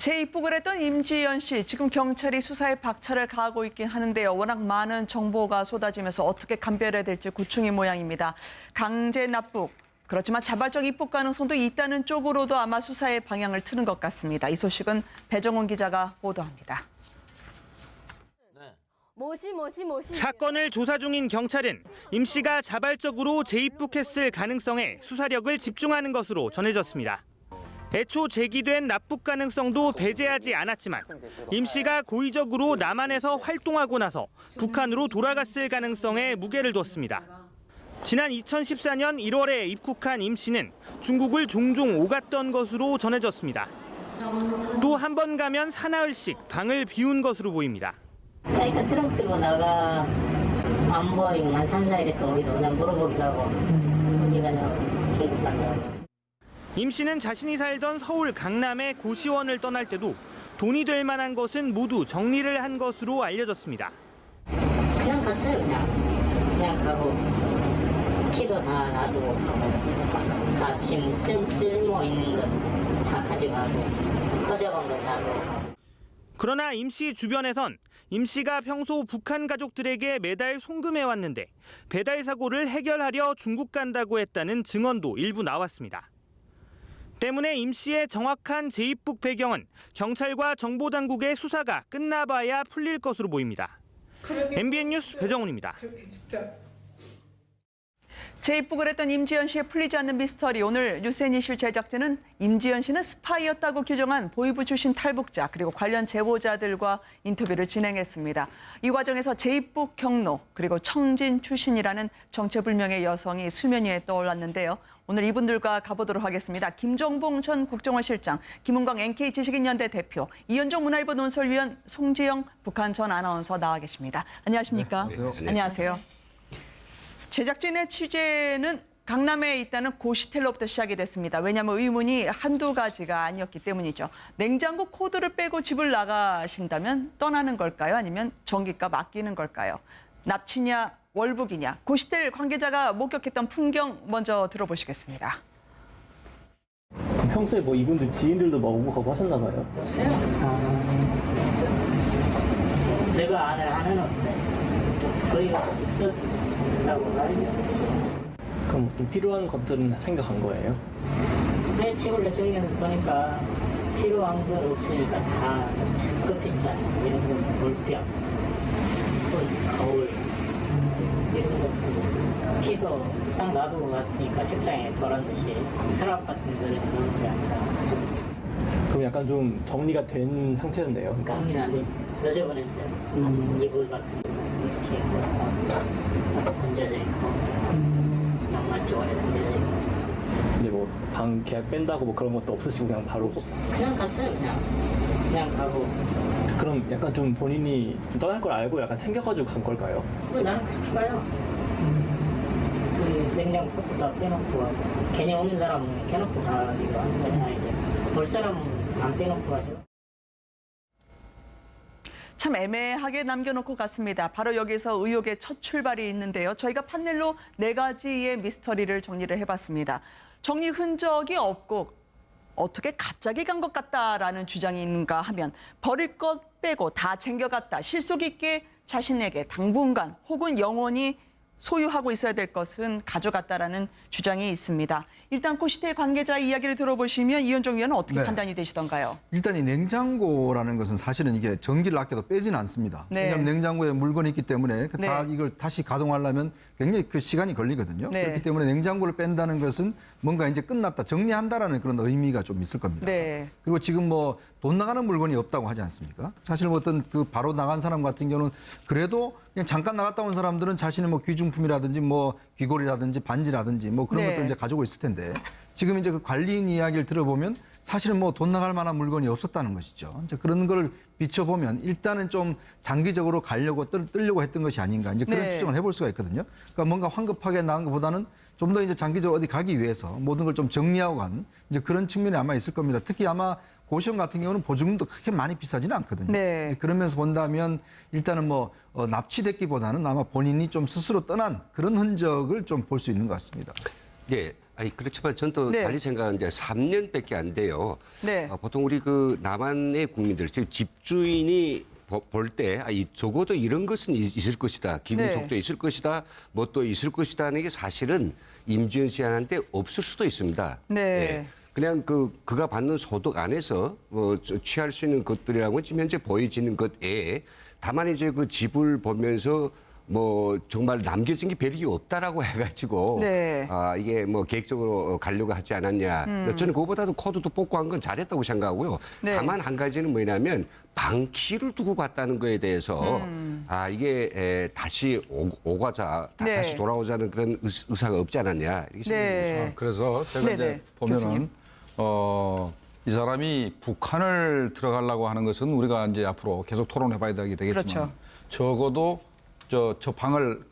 재입국을 했던 임지연 씨, 지금 경찰이 수사에 박차를 가하고 있긴 하는데요. 워낙 많은 정보가 쏟아지면서 어떻게 감별해야 될지 고충인 모양입니다. 강제 납북, 그렇지만 자발적 입국 가능성도 있다는 쪽으로도 아마 수사의 방향을 트는 것 같습니다. 이 소식은 배정훈 기자가 보도합니다. 사건을 조사 중인 경찰은 임 씨가 자발적으로 재입국했을 가능성에 수사력을 집중하는 것으로 전해졌습니다. 애초 제기된 납북 가능성도 배제하지 않았지만 임 씨가 고의적으로 남한에서 활동하고 나서 북한으로 돌아갔을 가능성에 무게를 뒀습니다. 지난 2014년 1월에 입국한 임 씨는 중국을 종종 오갔던 것으로 전해졌습니다. 또 한 번 가면 사나흘씩 방을 비운 것으로 보입니다. 그러니까 트렁크 들고 나가 안 보이고 한 3, 4일에 또 오기도 그냥 물어보기도 하고 어디 가냐고 중국 간다고. 임 씨는 자신이 살던 서울 강남의 고시원을 떠날 때도 돈이 될 만한 것은 모두 정리를 한 것으로 알려졌습니다. 그냥 갔어요. 그냥 가고 키도 다 놔두고 다 지금 쓸모 있는 거 다 가져가고 가져간 거 놔두고. 그러나 임 씨 주변에선 임 씨가 평소 북한 가족들에게 매달 송금해 왔는데 배달 사고를 해결하려 중국 간다고 했다는 증언도 일부 나왔습니다. 때문에 임 씨의 정확한 재입국 배경은 경찰과 정보당국의 수사가 끝나봐야 풀릴 것으로 보입니다. MBN 뉴스 배정훈입니다. 재입국을 했던 임지연 씨의 풀리지 않는 미스터리. 오늘 뉴스앤 이슈 제작진은 임지연 씨는 스파이였다고 규정한 보위부 출신 탈북자 그리고 관련 제보자들과 인터뷰를 진행했습니다. 이 과정에서 재입국 경로 그리고 청진 출신이라는 정체불명의 여성이 수면 위에 떠올랐는데요. 오늘 이분들과 가보도록 하겠습니다. 김정봉 전 국정원실장, 김은광 NK지식인연대 대표, 이현종 문화일보 논설위원, 송지영 북한 전 아나운서 나와 계십니다. 안녕하십니까? 네, 안녕하세요. 제작진의 취재는 강남에 있다는 고시텔로부터 시작이 됐습니다. 왜냐하면 의문이 한두 가지가 아니었기 때문이죠. 냉장고 코드를 빼고 집을 나가신다면 떠나는 걸까요? 아니면 전기값 아끼는 걸까요? 납치냐 월북이냐. 고시텔 관계자가 목격했던 풍경 먼저 들어보시겠습니다. 평소에 뭐 이분들 지인들도 뭐 오고 가고 하셨나 봐요. 내가 아는 하나는 없어요. 거의 없었다고 말이죠. 그럼 좀 필요한 것들은 다 챙겨간 거예요? 내 책을 정리해서 보니까 필요한 건 없으니까 다 커피잔 이런 거 물병, 스푼, 거울 이런 것들 피도 딱 놔두고 갔으니까 책상에 버란 듯이 서랍 같은 거를 넣은 게 아니라. 그럼 약간 좀 정리가 된 상태였네요. 그러니까. 정리는 안 돼. 늦어버렸어요. 이불 같은 거 이렇게 던져져 있고 양말 쪽에 던져져 있고. 근데 뭐 방 계약 뺀다고 뭐 그런 것도 없으시고 그냥 바로. 그냥 갔어요. 그냥 가고. 그럼 약간 좀 본인이 떠날 걸 알고 약간 챙겨가지고 간 걸까요? 나는 그렇게 봐요. 그 냉장고 다 빼놓고 괜히 오는 사람은 켜놓고 가기로 하는 거잖아. 이제 볼 사람은 안 빼놓고 가죠. 참 애매하게 남겨놓고 갔습니다. 바로 여기서 의혹의 첫 출발이 있는데요. 저희가 판넬로 4가지의 미스터리를 정리를 해봤습니다. 정리 흔적이 없고 어떻게 갑자기 간 것 같다라는 주장이 있는가 하면 버릴 것 빼고 다 챙겨갔다. 실속 있게 자신에게 당분간 혹은 영원히 소유하고 있어야 될 것은 가져갔다라는 주장이 있습니다. 일단 고시텔 관계자 이야기를 들어보시면 이현종 위원은 어떻게 판단이 되시던가요? 일단 이 냉장고라는 것은 사실은 이게 전기를 아껴도 빼지는 않습니다. 네. 왜냐하면 냉장고에 물건이 있기 때문에 네. 다 이걸 다시 가동하려면 굉장히 그 시간이 걸리거든요. 네. 그렇기 때문에 냉장고를 뺀다는 것은 뭔가 이제 끝났다, 정리한다라는 그런 의미가 좀 있을 겁니다. 네. 그리고 지금 뭐 돈 나가는 물건이 없다고 하지 않습니까? 사실 뭐 어떤 그 바로 나간 사람 같은 경우는 그래도 그냥 잠깐 나갔다 온 사람들은 자신의 뭐 귀중품이라든지 뭐 귀걸이라든지 반지라든지 뭐 그런 네. 것들 이제 가지고 있을 텐데 지금 이제 그 관리인 이야기를 들어보면 사실은 뭐 돈 나갈 만한 물건이 없었다는 것이죠. 이제 그런 걸 비춰보면 일단은 좀 장기적으로 가려고 뜨려고 했던 것이 아닌가 이제 그런 네. 추정을 해볼 수가 있거든요. 그러니까 뭔가 황급하게 나간 것보다는 좀 더 이제 장기적으로 어디 가기 위해서 모든 걸 좀 정리하고 간 이제 그런 측면이 아마 있을 겁니다. 특히 아마 고시원 같은 경우는 보증금도 그렇게 많이 비싸지는 않거든요. 네. 그러면서 본다면 일단은 뭐 납치됐기보다는 아마 본인이 좀 스스로 떠난 그런 흔적을 좀 볼 수 있는 것 같습니다. 예, 아니 그렇지만 전 또 네. 달리 생각하는데 3년밖에 안 돼요. 네. 보통 우리 그 남한의 국민들, 즉 집주인이 볼 때 적어도 이런 것은 있을 것이다. 기금속도 네. 있을 것이다. 뭐 또 있을 것이다는 게 사실은 임지연 씨한테 없을 수도 있습니다. 네. 예. 그냥 그가 받는 소득 안에서 취할 수 있는 것들이라고 지금 현재 보여지는 것 외에 다만 이제 그 집을 보면서 뭐 정말 남겨진 게 별이 없다라고 해가지고 네. 이게 뭐 계획적으로 가려고 하지 않았냐. 저는 그거보다도 코드도 뽑고 한 건 잘했다고 생각하고요. 네. 다만 한 가지는 뭐냐면 방키를 두고 갔다는 거에 대해서 이게 다시 오가자, 네. 다시 돌아오자는 그런 의사가 없지 않았냐 이렇게 생각합니다. 네. 그래서 제가 네네. 이제 보면은 교수님. 이 사람이 북한을 들어가려고 하는 것은 우리가 이제 앞으로 계속 토론해봐야 되겠지만 그렇죠. 적어도 저 방을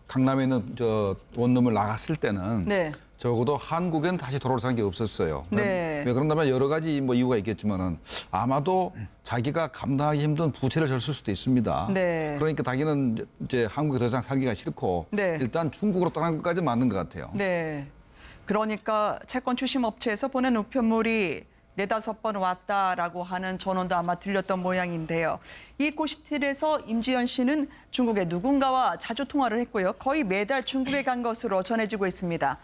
강남에 있는 저 원룸을 나갔을 때는 네. 적어도 한국엔 다시 돌아올 생각이 없었어요. 네. 왜 그런다면 여러 가지 뭐 이유가 있겠지만은 아마도 자기가 감당하기 힘든 부채를 졌을 수도 있습니다. 네. 그러니까 자기는 이제 한국에 더 이상 살기가 싫고 네. 일단 중국으로 떠난 것까지 맞는 것 같아요. 네. 그러니까 채권 추심 업체에서 보낸 우편물이 4-5번 왔다라고 하는 전원도 아마 들렸던 모양인데요. 이 고시텔에서 임지연 씨는 중국의 누군가와 자주 통화를 했고요. 거의 매달 중국에 간 것으로 전해지고 있습니다.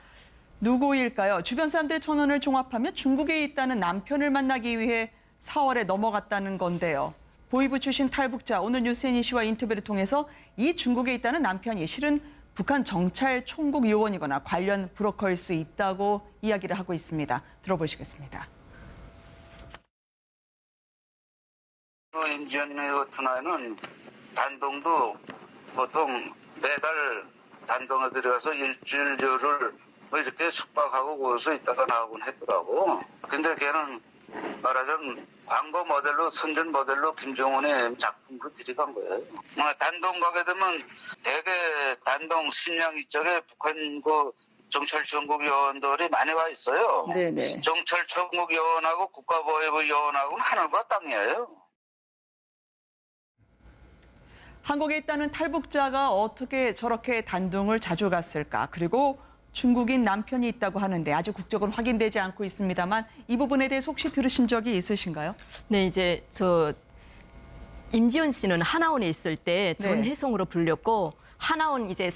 누구일까요? 주변 사람들의 전원을 종합하면 중국에 있다는 남편을 만나기 위해 4월에 넘어갔다는 건데요. 보이부 출신 탈북자 오늘 유세니 씨와 인터뷰를 통해서 이 중국에 있다는 남편이 실은 북한 정찰 총국 요원이거나 관련 브로커일 수 있다고 이야기를 하고 있습니다. 들어보시겠습니다. 임지연 같은 아이는 단동도 보통 매달 단동에 들어가서 일주일을 뭐 이렇게 숙박하고 거기서 있다가 나오곤 했더라고. 근데 걔는 말하자면 광고 모델로, 선전 모델로 김정은의 작품으로 들이간 거예요. 단동 가게 되면 대개 단동 신양 이쪽에 북한 그 정찰총국 요원들이 많이 와 있어요. 네네. 정찰총국 요원하고 국가보위부 요원하고는 하늘과 땅이에요. 한국에 있다는 탈북자가 어떻게 저렇게 단둥을 자주 갔을까? 그리고 중국인 남편이 있다고 하는데 아직 국적은 확인되지 않고 있습니다만 이 부분에 대해서 혹시 들으신 적이 있으신가요? 네, 이제 임지연 씨는 하나원에 있을 때 전혜성으로 불렸고 하나원 이제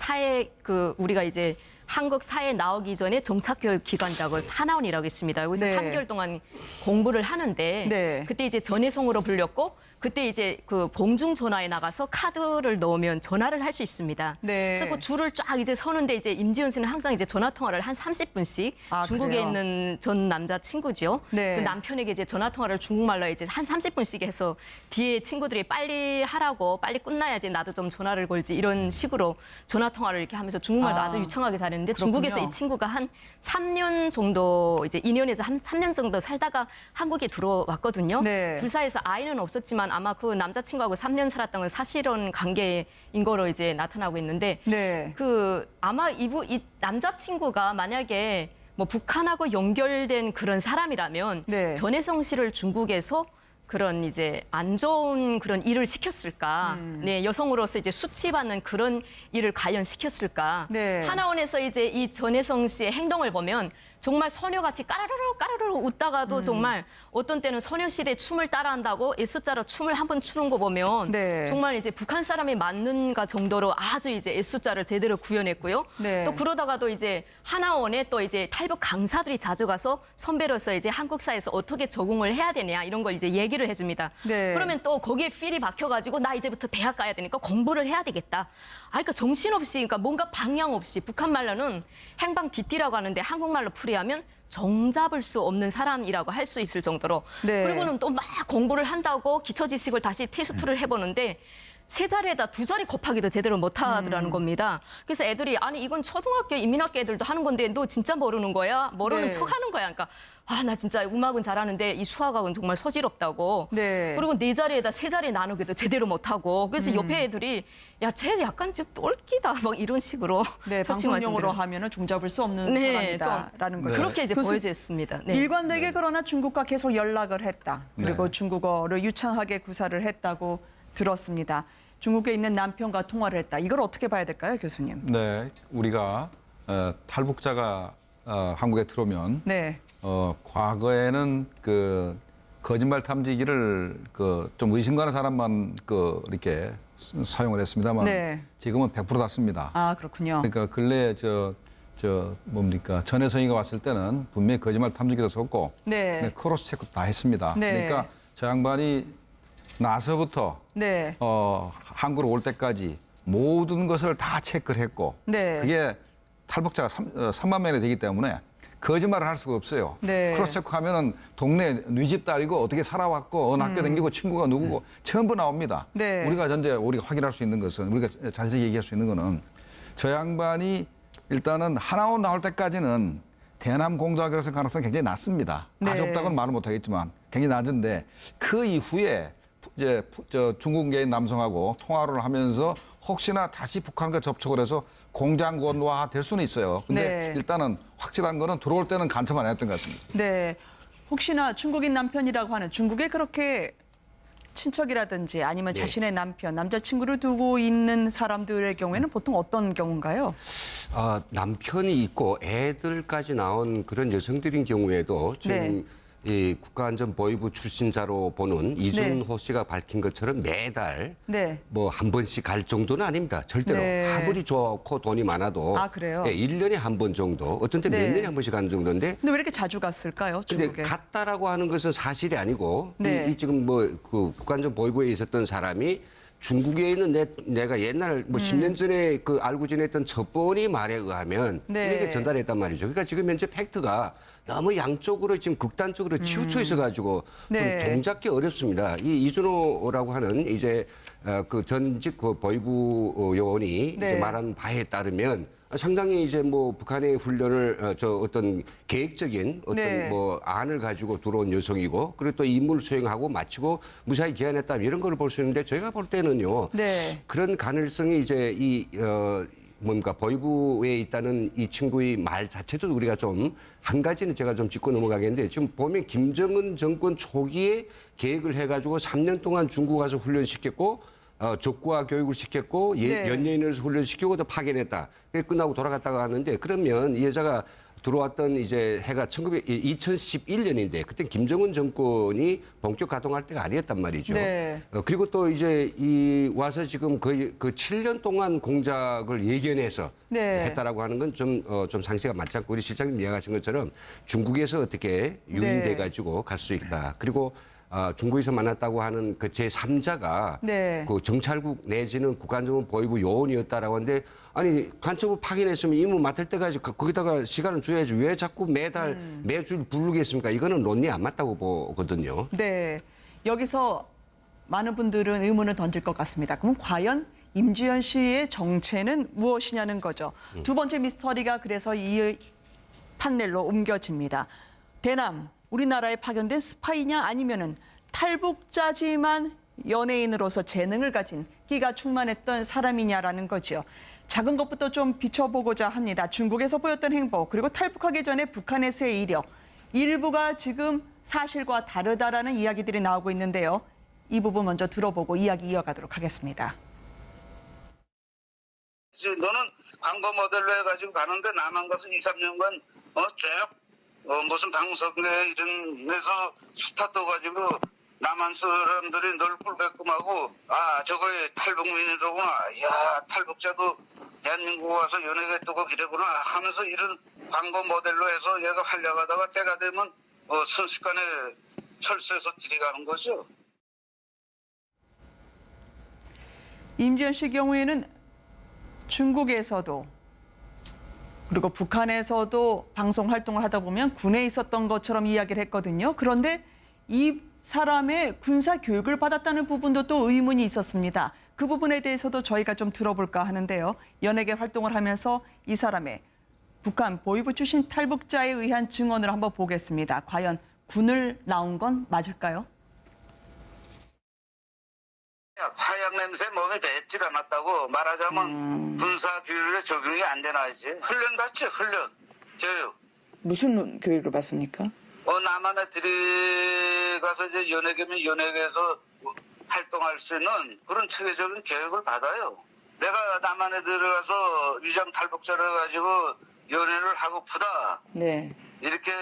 우리가 이제 한국 사회에 나오기 전에 정착교육 기관이라고 하나원이라고 있습니다. 여기서 네. 3개월 동안 공부를 하는데 네. 그때 이제 전혜성으로 불렸고 그때 이제 그 공중전화에 나가서 카드를 넣으면 전화를 할 수 있습니다. 네. 그래서 그 줄을 쫙 이제 서는데 이제 임지연 씨는 항상 이제 전화 통화를 한 30분씩 중국에 그래요? 있는 전 남자 친구죠. 네. 그 남편에게 이제 전화 통화를 중국말로 이제 한 30분씩 해서 뒤에 친구들이 빨리 하라고 빨리 끝나야지 나도 좀 전화를 걸지 이런 식으로 전화 통화를 이렇게 하면서 중국말도 아주 유창하게 잘했는데 그렇군요. 중국에서 이 친구가 한 3년 정도 이제 2년에서 한 3년 정도 살다가 한국에 들어왔거든요. 네. 둘 사이에서 아이는 없었지만 아마 그 남자친구하고 3년 살았던 건 사실혼 관계인 거로 이제 나타나고 있는데 네. 아마 이 남자친구가 만약에 뭐 북한하고 연결된 그런 사람이라면 네. 전혜성 씨를 중국에서 그런 이제 안 좋은 그런 일을 시켰을까? 네, 여성으로서 이제 수치받는 그런 일을 과연 시켰을까? 네. 하나원에서 이제 이 전혜성 씨의 행동을 보면 정말 소녀같이 까르르 웃다가도 정말 어떤 때는 소녀시대 춤을 따라한다고 S자로 춤을 한 번 추는 거 보면 네. 정말 이제 북한 사람이 맞는가 정도로 아주 이제 S자를 제대로 구현했고요. 네. 또 그러다가도 이제 하나원에 또 이제 탈북 강사들이 자주 가서 선배로서 이제 한국 사회에서 어떻게 적응을 해야 되냐 이런 걸 이제 얘기를 해줍니다. 네. 그러면 또 거기에 필이 박혀가지고 나 이제부터 대학 가야 되니까 공부를 해야 되겠다. 그러니까 정신없이 그러니까 뭔가 방향 없이 북한 말로는 행방디띠라고 하는데 한국말로 풀이하면 정잡을 수 없는 사람이라고 할 수 있을 정도로 네. 그리고는 또 막 공부를 한다고 기초지식을 다시 테스트를 해보는데 3자리에다 2자리 곱하기도 제대로 못하더라는 겁니다. 그래서 애들이 아니 이건 초등학교 인민학교 애들도 하는 건데 너 진짜 모르는 거야? 모르는 네. 척하는 거야. 그러니까 나 진짜 음악은 잘하는데 이 수학학은 정말 소질없다고. 네. 그리고 4자리에다 3자리 나누기도 제대로 못하고. 그래서 옆에 애들이 야, 쟤 약간 좀 똘끼다 막 이런 식으로 네, 방송용어로 말씀드려요. 하면은 종잡을 수 없는 네, 사람이다라는 거예요. 그렇게 이제 교수- 보여졌습니다. 네. 일관되게 그러나 중국과 계속 연락을 했다. 그리고 네. 중국어를 유창하게 구사를 했다고 들었습니다. 중국에 있는 남편과 통화를 했다. 이걸 어떻게 봐야 될까요, 교수님? 네, 우리가 탈북자가 한국에 들어오면 네. 과거에는 그 거짓말 탐지기를 그 좀 의심 가는 사람만 그 이렇게 사용을 했습니다만 네. 지금은 100% 닫습니다. 아, 그렇군요. 그러니까 근래 뭡니까 전혜성이가 왔을 때는 분명히 거짓말 탐지기도 썼고 네. 크로스 체크도 다 했습니다. 네. 그러니까 저 양반이 나서부터 네. 한국으로 올 때까지 모든 것을 다 체크를 했고 네. 그게 탈북자가 3만 명이 되기 때문에 거짓말을 할 수가 없어요. 네. 크로스 체크하면은 동네 네 집 딸이고 어떻게 살아왔고 어느 학교 다니고 친구가 누구고 전부 나옵니다. 네. 우리가 확인할 수 있는 것은 우리가 자세히 얘기할 수 있는 거는 저 양반이 일단은 하나원 나올 때까지는 대남 공작이라서 가능성이 굉장히 낮습니다. 네. 아주 없다고는 말을 못하겠지만 굉장히 낮은데 그 이후에 이제 중국계인 남성하고 통화를 하면서 혹시나 다시 북한과 접촉을 해서 공장권화 될 수는 있어요. 근데 네. 일단은 확실한 거는 들어올 때는 간첩 안 했던 것 같습니다. 네. 혹시나 중국인 남편이라고 하는 중국에 그렇게 친척이라든지 아니면 네. 자신의 남편, 남자친구를 두고 있는 사람들의 경우에는 보통 어떤 경우인가요? 남편이 있고 애들까지 나온 그런 여성들인 경우에도 지금 네. 이 국가안전보위부 출신자로 보는 이준호 씨가 밝힌 것처럼 매달 네. 뭐 한 번씩 갈 정도는 아닙니다. 절대로. 네. 아무리 좋고 돈이 많아도 아, 그래요? 1년에 한 번 정도, 어떤 때 몇 네. 년에 한 번씩 가는 정도인데 근데 왜 이렇게 자주 갔을까요? 근데 중국에. 갔다라고 하는 것은 사실이 아니고 네. 이 지금 뭐 그 국가안전보위부에 있었던 사람이 중국에 있는 내가 옛날 뭐 10년 전에 그 알고 지냈던 첩보원이 말에 의하면 네. 이렇게 전달했단 말이죠. 그러니까 지금 현재 팩트가 너무 양쪽으로 지금 극단적으로 치우쳐 있어가지고 네. 좀 종잡기 어렵습니다. 이 이준호라고 하는 이제 그 전직 그 보위부 요원이 네. 이제 말한 바에 따르면 상당히 이제 뭐 북한의 훈련을 어떤 계획적인 어떤 네. 뭐 안을 가지고 들어온 여성이고 그리고 또 임무를 수행하고 마치고 무사히 귀환했다 이런 걸 볼 수 있는데 저희가 볼 때는요 네. 그런 가능성이 이제 뭔가 보위부에 있다는 이 친구의 말 자체도 우리가 좀 한 가지는 제가 좀 짚고 넘어가겠는데 지금 보면 김정은 정권 초기에 계획을 해가지고 3년 동안 중국 가서 훈련시켰고 적과 교육을 시켰고 네. 연예인을 훈련시키고 또 파견했다. 끝나고 돌아갔다가 하는데 그러면 이 여자가 들어왔던 이제 해가 2011년인데 그때 김정은 정권이 본격 가동할 때가 아니었단 말이죠. 네. 그리고 또 이제 이 와서 지금 거의 그 7년 동안 공작을 예견해서 네. 했다라고 하는 건 좀 상식가 맞지 않고 우리 실장님 이야기하신 것처럼 중국에서 어떻게 유인돼 네. 가지고 갈 수 있다. 그리고 중국에서 만났다고 하는 그 제3자가 네. 그 정찰국 내지는 국가안전보위부 요원이었다라고 하는데 아니 간첩을 파견했으면 임무 맡을 때까지 거기다가 시간을 줘야지 왜 자꾸 매달 매주 부르겠습니까? 이거는 논리 안 맞다고 보거든요. 네. 여기서 많은 분들은 의문을 던질 것 같습니다. 그럼 과연 임지연 씨의 정체는 무엇이냐는 거죠. 두 번째 미스터리가 그래서 이 판넬로 옮겨집니다. 대남, 우리나라에 파견된 스파이냐 아니면은 탈북자지만 연예인으로서 재능을 가진 끼가 충만했던 사람이냐라는 거죠. 작은 것부터 좀 비춰보고자 합니다. 중국에서 보였던 행보 그리고 탈북하기 전에 북한에서의 이력 일부가 지금 사실과 다르다라는 이야기들이 나오고 있는데요. 이 부분 먼저 들어보고 이야기 이어가도록 하겠습니다. 너는 광고 모델로 해가지고 가는데 나만 가서 2, 3년간 쭉 무슨 방송에 이런 데서 스타 떠가지고 남한 사람들이 널 꿀배꿈하고 저거에 탈북민이로구나. 야 탈북자도 대한민국 와서 연예계 뜨고 이러구나 하면서 이런 광고 모델로 해서 얘가 활약하다가 때가 되면 순식간에 철수해서 들이가는 거죠. 임지연 씨 경우에는 중국에서도 그리고 북한에서도 방송 활동을 하다 보면 군에 있었던 것처럼 이야기를 했거든요. 그런데 이 사람의 군사 교육을 받았다는 부분도 또 의문이 있었습니다. 그 부분에 대해서도 저희가 좀 들어볼까 하는데요. 연예계 활동을 하면서 이 사람의 북한 보위부 출신 탈북자에 의한 증언을 한번 보겠습니다. 과연 군을 나온 건 맞을까요? 화약 냄새 몸에 뱉질 않았다고 말하자면 군사 규율에 적용이 안 되나야지. 훈련 받지 훈련 교육. 무슨 교육을 받습니까? 남한에 들이가서 이제 연예계면 연예계에서 활동할 수 있는 그런 체계적인 교육을 받아요. 내가 남한에 들어가서 위장 탈북자를 해가지고 연애를 하고프다. 네. 이렇게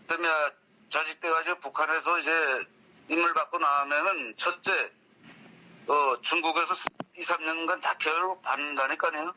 때문에 조직돼가지고 북한에서 이제 임을 받고 나면은 첫째, 중국에서 2, 3년간 다 교육을 받는다니까요.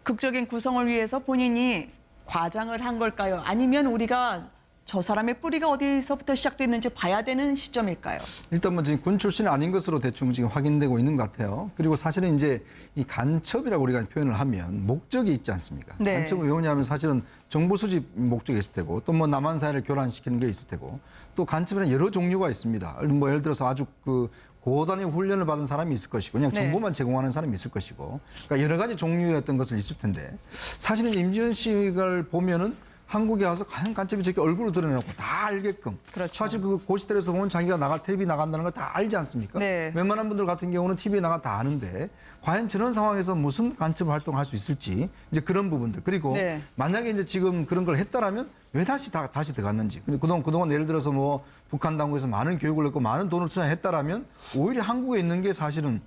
극적인 구성을 위해서 본인이 과장을 한 걸까요? 아니면 우리가 저 사람의 뿌리가 어디서부터 시작됐는지 봐야 되는 시점일까요? 일단 뭐 지금 군 출신이 아닌 것으로 대충 지금 확인되고 있는 것 같아요. 그리고 사실은 이제 이 간첩이라고 우리가 표현을 하면 목적이 있지 않습니까? 네. 간첩은 왜 그러냐면 사실은 정보 수집 목적이 있을 테고 또 뭐 남한 사회를 교란시키는 게 있을 테고 또 간첩에는 여러 종류가 있습니다. 뭐 예를 들어서 아주 그 고단위 훈련을 받은 사람이 있을 것이고 그냥 네. 정보만 제공하는 사람이 있을 것이고 그러니까 여러 가지 종류의 어떤 것을 있을 텐데 사실은 임지연 씨를 보면은 한국에 와서 과연 간첩이 저렇게 얼굴을 드러내놓고 다 알게끔 그렇죠. 사실 그 고시텔에서 보면 자기가 텔레비 나간다는 걸 다 알지 않습니까? 네. 웬만한 분들 같은 경우는 TV에 나가 다 아는데 과연 저런 상황에서 무슨 간첩 활동을 할 수 있을지 이제 그런 부분들 그리고 네. 만약에 이제 지금 그런 걸 했다라면 왜 다시 들어갔는지 그동안 예를 들어서 뭐 북한 당국에서 많은 교육을 했고 많은 돈을 투자했다라면 오히려 한국에 있는 게 사실은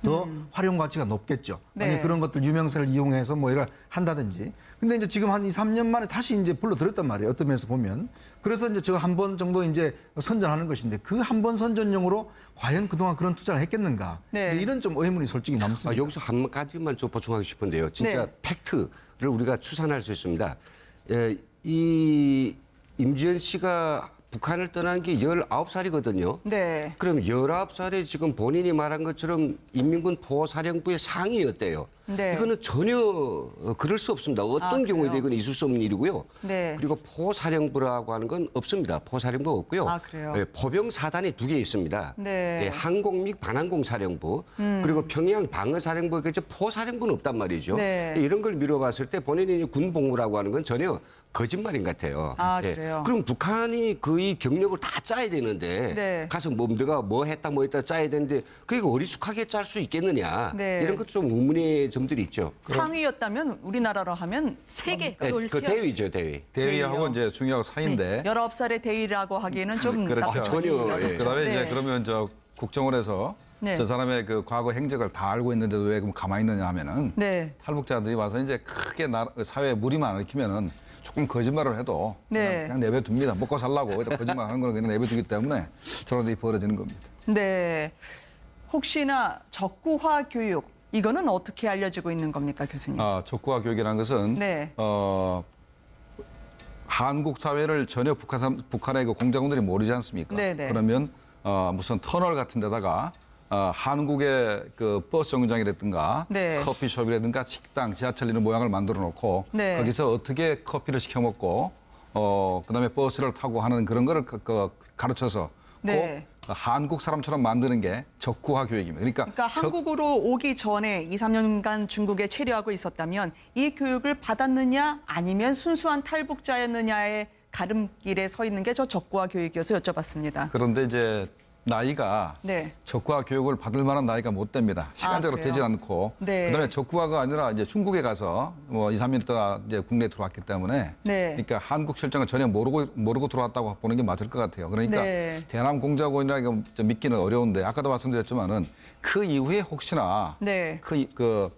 더 활용 가치가 높겠죠. 네. 아니 그런 것들 유명세를 이용해서 뭐 이런 한다든지. 근데 이제 지금 한 2, 3년 만에 다시 이제 불러들였단 말이에요. 어떤 면에서 보면. 그래서 이제 저 한 번 정도 이제 선전하는 것인데 그 한 번 선전용으로 과연 그동안 그런 투자를 했겠는가. 네. 이제 이런 좀 의문이 솔직히 남습니다. 여기서 한 가지만 좀 보충하고 싶은데요. 진짜 네. 팩트를 우리가 추산할 수 있습니다. 이 임지연 씨가 북한을 떠난 게 19살이거든요. 네. 그럼 19살에 지금 본인이 말한 것처럼 인민군 포사령부의 상위였대요. 네. 이거는 전혀 그럴 수 없습니다. 어떤 그래요? 경우에도 이건 있을 수 없는 일이고요. 네. 그리고 포사령부라고 하는 건 없습니다. 포사령부 없고요. 아, 그래요? 포병 사단이 2개 있습니다. 네. 예, 항공 및 반항공 사령부 그리고 평양 방어사령부 그죠 포사령부는 없단 말이죠. 네. 이런 걸 미뤄봤을 때 본인이 군 복무라고 하는 건 전혀 거짓말인 것 같아요. 아, 그래요? 그럼 북한이 거의 경력을 다 짜야 되는데 네. 가서 내가 뭐 했다 짜야 되는데 그게 어리숙하게 짤 수 있겠느냐 네. 이런 것 좀 의문의 점들이 있죠. 상위였다면 우리나라로 하면 세계 네, 그 롤스요. 대위죠 대위. 대위하고 이제 중요하고 사이인데 19살의 대위라고 하기에는 좀 그렇죠. 나쁜 전혀, 얘기가 예. 되죠. 그다음에 네. 이제 그러면 저 국정원에서 네. 저 사람의 그 과거 행적을 다 알고 있는데도 왜 그럼 가만히 있느냐 하면은 네. 탈북자들이 와서 이제 크게 사회에 무리만 안 일으키면은 조금 거짓말을 해도 네. 그냥 내버려둡니다. 먹고 살라고 거짓말하는 거는 그냥 내버려두기 때문에 저런 일이 벌어지는 겁니다. 네. 혹시나 적구화 교육 이거는 어떻게 알려지고 있는 겁니까, 교수님? 적구화 교육이라는 것은 네. 한국 사회를 전혀 북한의 그 공작원들이 모르지 않습니까? 네네. 그러면 무슨 터널 같은 데다가 한국의 그 버스 정류장이라든가 네. 커피숍이라든가 식당, 지하철 이런 모양을 만들어 놓고 네. 거기서 어떻게 커피를 시켜 먹고 그다음에 버스를 타고 하는 그런 거를 가르쳐서 네. 꼭 한국 사람처럼 만드는 게 적구화 교육입니다. 그러니까 한국으로 오기 전에 2, 3년간 중국에 체류하고 있었다면 이 교육을 받았느냐 아니면 순수한 탈북자였느냐의 가름길에 서 있는 게 저 적구화 교육이어서 여쭤봤습니다. 그런데 이제 나이가 네. 적구화 교육을 받을 만한 나이가 못 됩니다. 시간적으로 그래요? 되지 않고. 네. 그다음에 적구화가 아니라 이제 중국에 가서 뭐 2, 3년 있다가 이제 국내에 들어왔기 때문에 네. 그러니까 한국 실정을 전혀 모르고 들어왔다고 보는 게 맞을 것 같아요. 그러니까 네. 대남 공작원이라고 믿기는 어려운데 아까도 말씀드렸지만은 그 이후에 혹시나 네. 그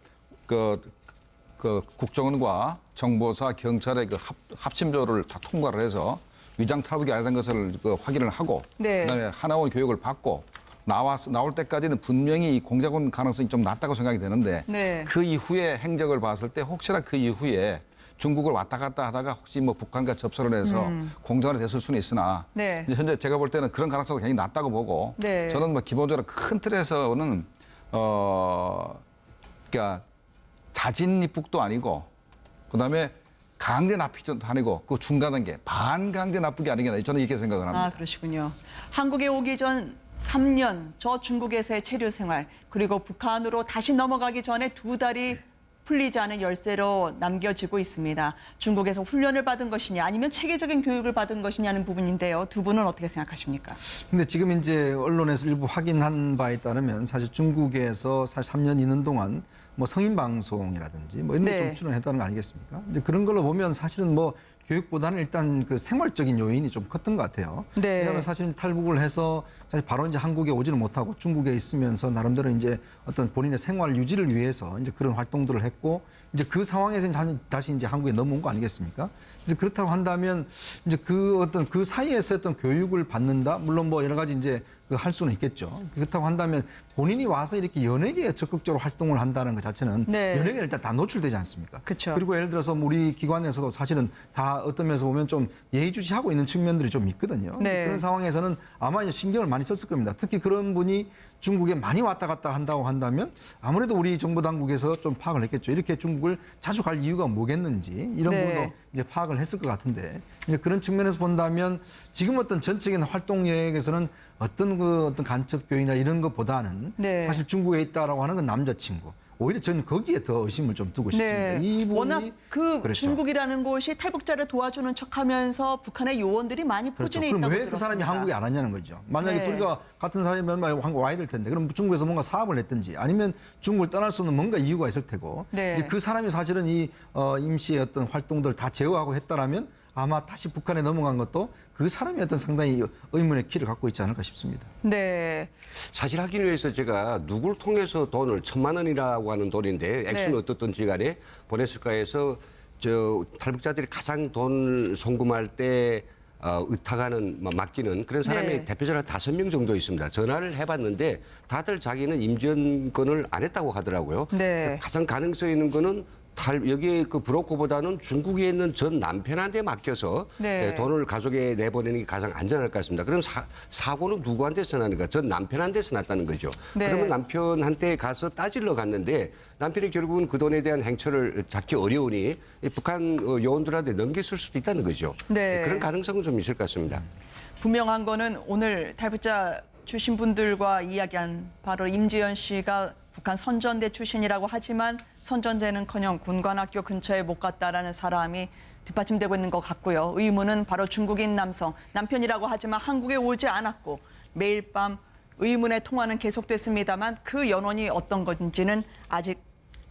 국정원과 정보사, 경찰의 그 합심조를 다 통과를 해서 위장 탈북이 안 된 것을 확인을 하고 네. 그다음에 하나원 교육을 받고 나올 때까지는 분명히 이 공작원 가능성이 좀 낮다고 생각이 되는데 네. 그 이후에 행적을 봤을 때 혹시나 그 이후에 중국을 왔다 갔다 하다가 혹시 뭐 북한과 접선을 해서 공작원이 됐을 수는 있으나 네. 이제 현재 제가 볼 때는 그런 가능성이 굉장히 낮다고 보고 네. 저는 뭐 기본적으로 큰 틀에서는 그러니까 자진 입국도 아니고 그다음에 강제 납치도 아니고 그 중간 단계 반강제 납북이 아니겠나 저는 이렇게 생각을 합니다. 아, 그러시군요. 한국에 오기 전 3년 저 중국에서의 체류 생활 그리고 북한으로 다시 넘어가기 전에 2달이 풀리지 않은 열쇠로 남겨지고 있습니다. 중국에서 훈련을 받은 것이냐 아니면 체계적인 교육을 받은 것이냐는 부분인데요. 두 분은 어떻게 생각하십니까? 근데 지금 이제 언론에서 일부 확인한 바에 따르면 사실 중국에서 사실 3년 있는 동안 뭐 성인 방송이라든지 뭐 이런 거 네. 좀 출연했다는 거 아니겠습니까? 이제 그런 걸로 보면 사실은 뭐 교육보다는 일단 그 생활적인 요인이 좀 컸던 것 같아요. 네. 왜냐하면 사실 탈북을 해서 사실 바로 이제 한국에 오지는 못하고 중국에 있으면서 나름대로 이제 어떤 본인의 생활 유지를 위해서 이제 그런 활동들을 했고 이제 그 상황에서 다시 이제 한국에 넘어온 거 아니겠습니까? 이제 그렇다고 한다면 이제 그 사이에서 어떤 교육을 받는다. 물론 뭐 여러 가지 이제 할 수는 있겠죠. 그렇다고 한다면 본인이 와서 이렇게 연예계에 적극적으로 활동을 한다는 것 자체는 네. 연예계에 일단 다 노출되지 않습니까? 그쵸. 그리고 예를 들어서 우리 기관에서도 사실은 다 어떤 면에서 보면 좀 예의주시하고 있는 측면들이 좀 있거든요. 네. 그런 상황에서는 아마 이제 신경을 많이 썼을 겁니다. 특히 그런 분이 중국에 많이 왔다 갔다 한다고 한다면 아무래도 우리 정부 당국에서 좀 파악을 했겠죠. 이렇게 중국을 자주 갈 이유가 뭐겠는지 이런 네. 부분도 이제 파악을 했을 것 같은데 이제 그런 측면에서 본다면 지금 어떤 전적인 활동 여행에서는 어떤 간첩 교육이나 이런 것보다는 네. 사실 중국에 있다라고 하는 건 남자친구. 오히려 저는 거기에 더 의심을 좀 두고 싶습니다. 이 부분이 워낙 그 그렇죠. 중국이라는 곳이 탈북자를 도와주는 척하면서 북한의 요원들이 많이 그렇죠. 포진해 그럼 있다고 왜 들었습니다. 그 사람이 한국에 안 왔냐는 거죠. 만약에 네. 우리가 같은 사람이면 한국 와야 될 텐데 그럼 중국에서 뭔가 사업을 했든지 아니면 중국을 떠날 수 없는 뭔가 이유가 있을 테고 네. 이제 그 사람이 사실은 이 임 씨의 어떤 활동들을 다 제어하고 했다라면 아마 다시 북한에 넘어간 것도 그 사람이 어떤 상당히 의문의 키를 갖고 있지 않을까 싶습니다. 네. 사실 하기 위해서 제가 누굴 통해서 돈을 1,000만 원이라고 하는 돈인데 액수는 네. 어떻든지 간에 보냈을까 해서 저 탈북자들이 가장 돈을 송금할 때 의탁하는 맡기는 그런 사람이 네. 대표적으로 5명 정도 있습니다. 전화를 해봤는데 다들 자기는 임지연권을 안 했다고 하더라고요. 네. 가장 가능성 있는 거는 여기에 그 브로커보다는 중국에 있는 전 남편한테 맡겨서 네. 돈을 가족에 내보내는 게 가장 안전할 것 같습니다. 그럼 사고는 누구한테서 나는가? 전 남편한테서 났다는 거죠. 네. 그러면 남편한테 가서 따지러 갔는데 남편이 결국은 그 돈에 대한 행처를 잡기 어려우니 북한 요원들한테 넘겼을 수도 있다는 거죠. 네. 그런 가능성은 좀 있을 것 같습니다. 분명한 거는 오늘 탈북자 출신 분들과 이야기한 바로 임지연 씨가 북한 선전대 출신이라고 하지만 선전대는커녕 군관학교 근처에 못 갔다라는 사람이 뒷받침되고 있는 것 같고요. 의문은 바로 중국인 남성, 남편이라고 하지만 한국에 오지 않았고 매일 밤 의문의 통화는 계속됐습니다만 그 연원이 어떤 건지는 아직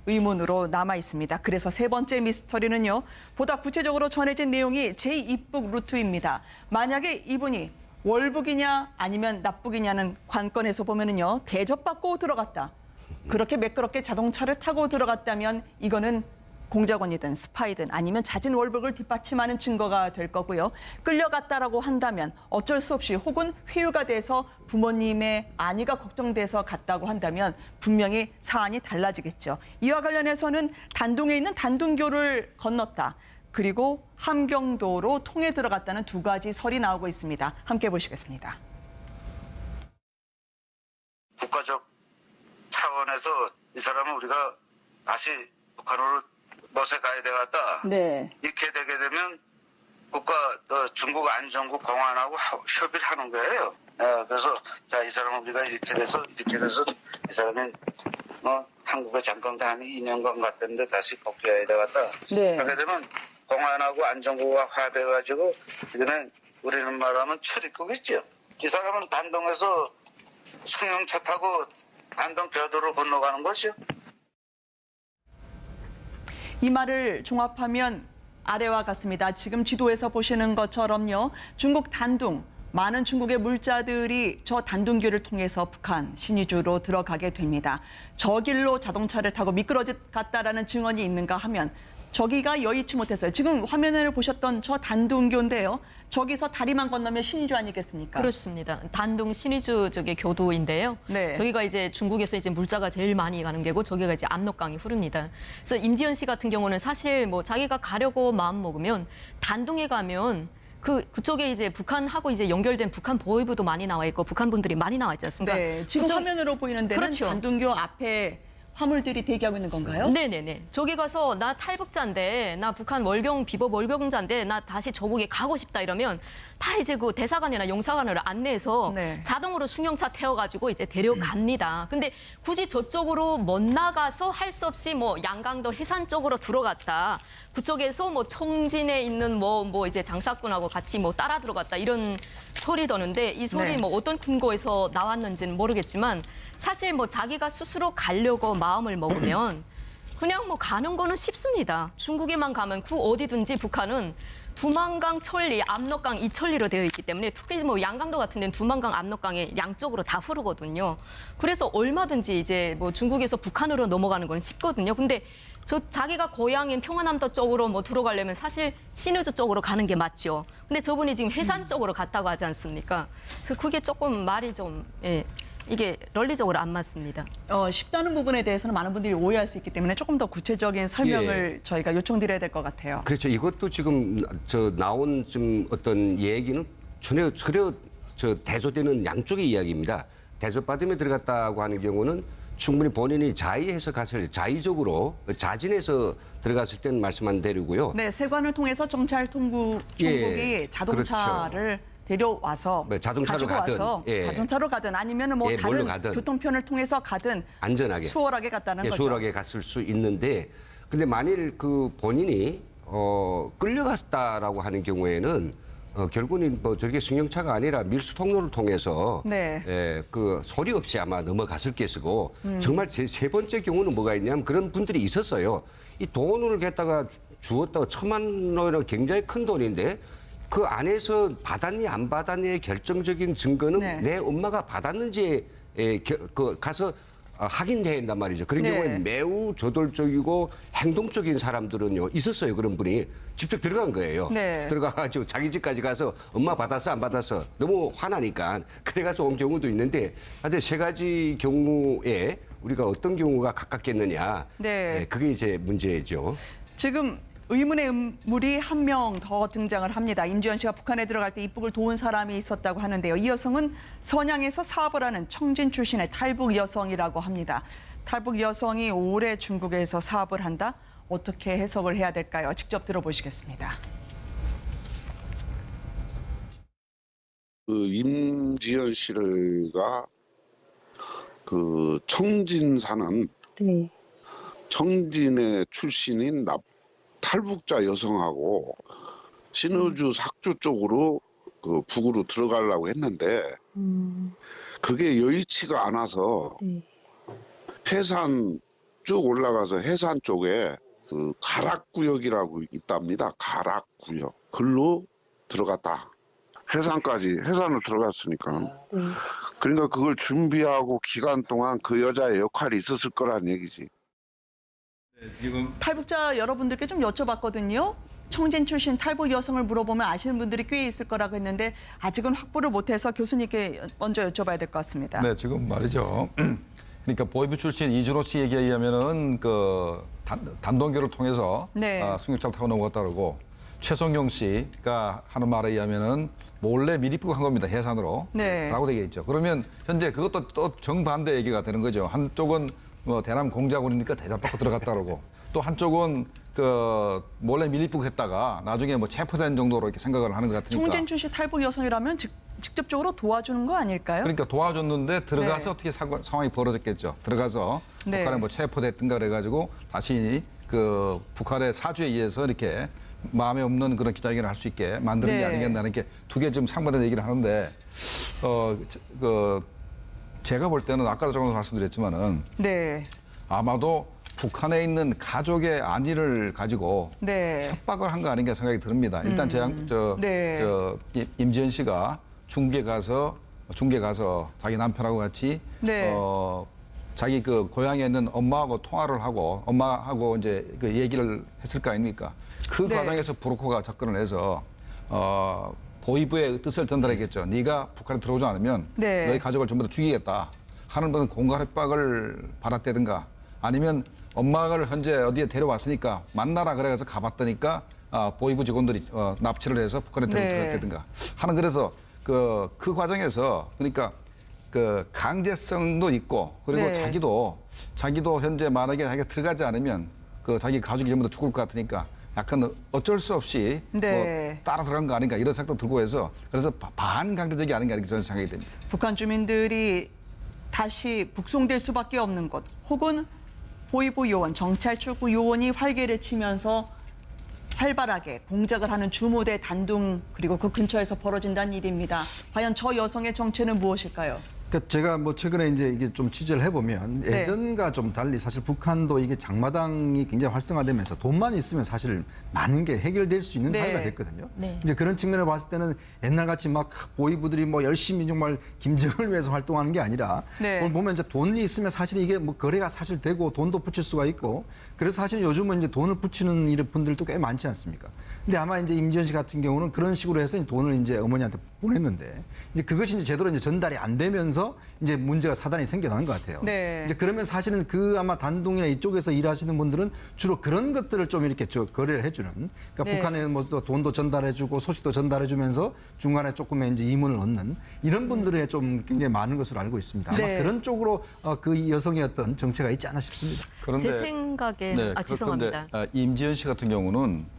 의문으로 남아 있습니다. 그래서 세 번째 미스터리는요. 보다 구체적으로 전해진 내용이 제2북 루트입니다. 만약에 이분이 월북이냐 아니면 납북이냐는 관건에서 보면은요. 대접받고 들어갔다. 그렇게 매끄럽게 자동차를 타고 들어갔다면 이거는 공작원이든 스파이든 아니면 잦은 월북을 뒷받침하는 증거가 될 거고요. 끌려갔다라고 한다면 어쩔 수 없이 혹은 회유가 돼서 부모님의 안위가 걱정돼서 갔다고 한다면 분명히 사안이 달라지겠죠. 이와 관련해서는 단둥에 있는 단둥교를 건넜다. 그리고 함경도로 통해 들어갔다는 두 가지 설이 나오고 있습니다. 함께 보시겠습니다. 국가적 차원에서 이 사람은 우리가 다시 북한으로 멋에 가야 되겠다. 네. 이렇게 되게 되면 중국 안정국 공안하고 협의를 하는 거예요. 그래서 자, 이 사람은 우리가 이렇게 돼서 이 사람은 한국에 잠깐 한 2년간 갔던데 다시 복귀해야 되겠다. 네. 하게 되면 공안하고 안정국과 합해가지고 이거는 우리는 말하면 출입국이죠. 이 사람은 단동에서 승용차 타고 단동 교도로 건너가는 거죠. 이 말을 종합하면 아래와 같습니다. 지금 지도에서 보시는 것처럼요. 중국 단둥, 많은 중국의 물자들이 저 단둥교를 통해서 북한 신의주로 들어가게 됩니다. 저 길로 자동차를 타고 미끄러졌다라는 증언이 있는가 하면 저기가 여의치 못했어요. 지금 화면을 보셨던 저 단둥교인데요. 저기서 다리만 건너면 신의주 아니겠습니까? 그렇습니다. 단둥 신의주 쪽의 교도인데요. 네. 저기가 이제 중국에서 이제 물자가 제일 많이 가는 게고 저기가 이제 압록강이 흐릅니다. 그래서 임지연 씨 같은 경우는 사실 뭐 자기가 가려고 마음 먹으면 단둥에 가면 그쪽에 이제 북한하고 이제 연결된 북한 보위부도 많이 나와 있고 북한 분들이 많이 나와 있지 않습니까? 네. 지금 화면으로 보이는 데는 그렇죠. 단둥교 앞에 화물들이 대기하고 있는 건가요? 네네네. 저기 가서 나 탈북자인데, 나 북한 비법 월경자인데, 나 다시 조국에 가고 싶다 이러면 다 이제 그 대사관이나 용사관을 안내해서 네. 자동으로 승용차 태워가지고 이제 데려갑니다. 근데 굳이 저쪽으로 못 나가서 할 수 없이 뭐 양강도 해산 쪽으로 들어갔다. 그쪽에서 뭐 청진에 있는 뭐 이제 장사꾼하고 같이 뭐 따라 들어갔다 이런 소리 도는데 이 소리 네. 뭐 어떤 근거에서 나왔는지는 모르겠지만 사실 뭐 자기가 스스로 가려고 마음을 먹으면 그냥 뭐 가는 거는 쉽습니다. 중국에만 가면 어디든지 북한은 두만강 천리, 압록강 이천리로 되어 있기 때문에 특히 뭐 양강도 같은 데는 두만강, 압록강에 양쪽으로 다 흐르거든요. 그래서 얼마든지 이제 뭐 중국에서 북한으로 넘어가는 건 쉽거든요. 근데 저 자기가 고향인 평안남도 쪽으로 뭐 들어가려면 사실 신의주 쪽으로 가는 게 맞죠. 근데 저분이 지금 해산 쪽으로 갔다고 하지 않습니까? 그래서 그게 조금 말이 좀 이게 논리적으로 안 맞습니다. 쉽다는 부분에 대해서는 많은 분들이 오해할 수 있기 때문에 조금 더 구체적인 설명을 저희가 요청드려야 될 것 같아요. 그렇죠. 이것도 지금 나온 좀 어떤 얘기는 전혀 대조되는 양쪽의 이야기입니다. 대접받으며 들어갔다고 하는 경우는 충분히 본인이 자의해서 자의적으로 자진해서 들어갔을 때는 말씀한 대로고요. 네, 세관을 통해서 정찰 총국이 자동차를 데려와서 네, 자동차로 가지고 가든, 와서 자동차로 가든 아니면 뭐 뭘로 다른 가든. 교통편을 통해서 가든 안전하게 수월하게 갔다는 거죠. 수월하게 갔을 수 있는데, 근데 만일 그 본인이 끌려갔다라고 하는 경우에는 결국은 뭐 저렇게 승용차가 아니라 밀수 통로를 통해서 그 소리 없이 아마 넘어갔을 것이고 정말 세 번째 경우는 뭐가 있냐면 그런 분들이 있었어요. 이 돈을 갖다가 주었다고 1,000만 원이면 굉장히 큰 돈인데 그 안에서 받았니 안 받았니의 결정적인 증거는 내 엄마가 받았는지에 가서 확인해야 한단 말이죠. 그런 경우에 매우 저돌적이고 행동적인 사람들은요 있었어요. 그런 분이 직접 들어간 거예요. 들어가가지고 자기 집까지 가서 엄마 받았어 안 받았어 너무 화나니까 그래가지고 온 경우도 있는데 하여튼 세 가지 경우에 우리가 어떤 경우가 가깝겠느냐 그게 이제 문제죠. 지금 의문의 인물이 한 명 더 등장을 합니다. 임지연 씨가 북한에 들어갈 때 입국을 도운 사람이 있었다고 하는데요. 이 여성은 선양에서 사업을 하는 청진 출신의 탈북 여성이라고 합니다. 탈북 여성이 오래 중국에서 사업을 한다? 어떻게 해석을 해야 될까요? 직접 들어보시겠습니다. 그 임지연 씨가 그 청진 사는 청진의 출신인 탈북자 여성하고 신의주 삭주 쪽으로 그 북으로 들어가려고 했는데 그게 여의치가 않아서 해산 쭉 올라가서 해산 쪽에 그 가락구역이라고 있답니다. 가락구역. 글로 들어갔다. 해산을 들어갔으니까. 그러니까 그걸 준비하고 기간 동안 그 여자의 역할이 있었을 거란 얘기지. 탈북자 여러분들께 좀 여쭤봤거든요. 청진 출신 탈북 여성을 물어보면 아시는 분들이 꽤 있을 거라고 했는데 아직은 확보를 못해서 교수님께 먼저 여쭤봐야 될 것 같습니다. 네, 지금 말이죠. 그러니까 보이부 출신 이준호 씨 얘기에 의하면은 그 단동교를 통해서 승용차를 타고 넘어갔다 그러고 최성용 씨가 하는 말에 의하면은 몰래 미리 입국한 겁니다. 해산으로. 라고 되어 있죠. 그러면 현재 그것도 또 정반대 얘기가 되는 거죠. 한쪽은 뭐 대남 공작원이니까 대접받고 들어갔다 그러고 또 한쪽은 그 몰래 밀입국했다가 나중에 뭐 체포된 정도로 이렇게 생각을 하는 것 같으니까. 청진 출신 탈북 여성이라면 직접적으로 도와주는 거 아닐까요? 그러니까 도와줬는데 들어가서 어떻게 상황이 벌어졌겠죠. 들어가서 북한에 뭐 체포됐든가 그래가지고 다시 그 북한의 사주에 의해서 이렇게 마음에 없는 그런 기자회견을 할 수 있게 만드는 게 아니겠나는 게 두 개 좀 상반된 얘기를 하는데 제가 볼 때는 아까도 조금 말씀드렸지만은 아마도 북한에 있는 가족의 안위를 가지고 협박을 한 거 아닌가 생각이 듭니다. 일단 임지연 씨가 중계 가서 자기 남편하고 같이 자기 그 고향에 있는 엄마하고 통화를 하고 엄마하고 이제 그 얘기를 했을 거 아닙니까? 그 과정에서 브로커가 접근을 해서 보위부의 뜻을 전달했겠죠. 네가 북한에 들어오지 않으면 너희 가족을 전부 다 죽이겠다 하는 분은 공갈 협박을 받았다든가 아니면 엄마를 현재 어디에 데려왔으니까 만나라 그래서 가봤더니까 보위부 직원들이 납치를 해서 북한에 들어갔다든가 하는 그래서 그 과정에서 그러니까 그 강제성도 있고 그리고 자기도 현재 만약에 자기가 들어가지 않으면 그 자기 가족이 전부 다 죽을 것 같으니까 약간 어쩔 수 없이 뭐 따라 들어간 거 아닌가 이런 생각도 들고 해서 그래서 반강제적이 아닌가 이렇게 저는 생각이 됩니다. 북한 주민들이 다시 북송될 수밖에 없는 곳 혹은 보위부 요원, 정찰 출구 요원이 활개를 치면서 활발하게 공작을 하는 주무대 단둥 그리고 그 근처에서 벌어진다는 일입니다. 과연 저 여성의 정체는 무엇일까요? 그러니까 제가 뭐 최근에 이제 이게 좀 취재를 해보면 네. 예전과 좀 달리 사실 북한도 이게 장마당이 굉장히 활성화되면서 돈만 있으면 사실 많은 게 해결될 수 있는 네. 사회가 됐거든요. 네. 이제 그런 측면을 봤을 때는 옛날같이 막 보위부들이 뭐 열심히 정말 김정을 위해서 활동하는 게 아니라 네. 오늘 보면 이제 돈이 있으면 사실 이게 뭐 거래가 사실 되고 돈도 붙일 수가 있고 그래서 사실 요즘은 이제 돈을 붙이는 이런 분들도 꽤 많지 않습니까? 근데 아마 이제 임지연 씨 같은 경우는 그런 식으로 해서 돈을 이제 어머니한테 보냈는데 이제 그것이 이제 제대로 이제 전달이 안 되면서 이제 문제가 사단이 생겨난 것 같아요. 네. 이제 그러면 사실은 그 아마 단둥이나 이쪽에서 일하시는 분들은 주로 그런 것들을 좀 이렇게 거래를 해주는 그러니까 네. 북한에 뭐 돈도 전달해주고 소식도 전달해주면서 중간에 조금의 이제 이문을 얻는 이런 분들의 좀 굉장히 많은 것으로 알고 있습니다. 아마 네. 그런 쪽으로 그 여성의 어떤 정체가 있지 않나 싶습니다. 제 생각에는 그런데 죄송합니다. 임지연 씨 같은 경우는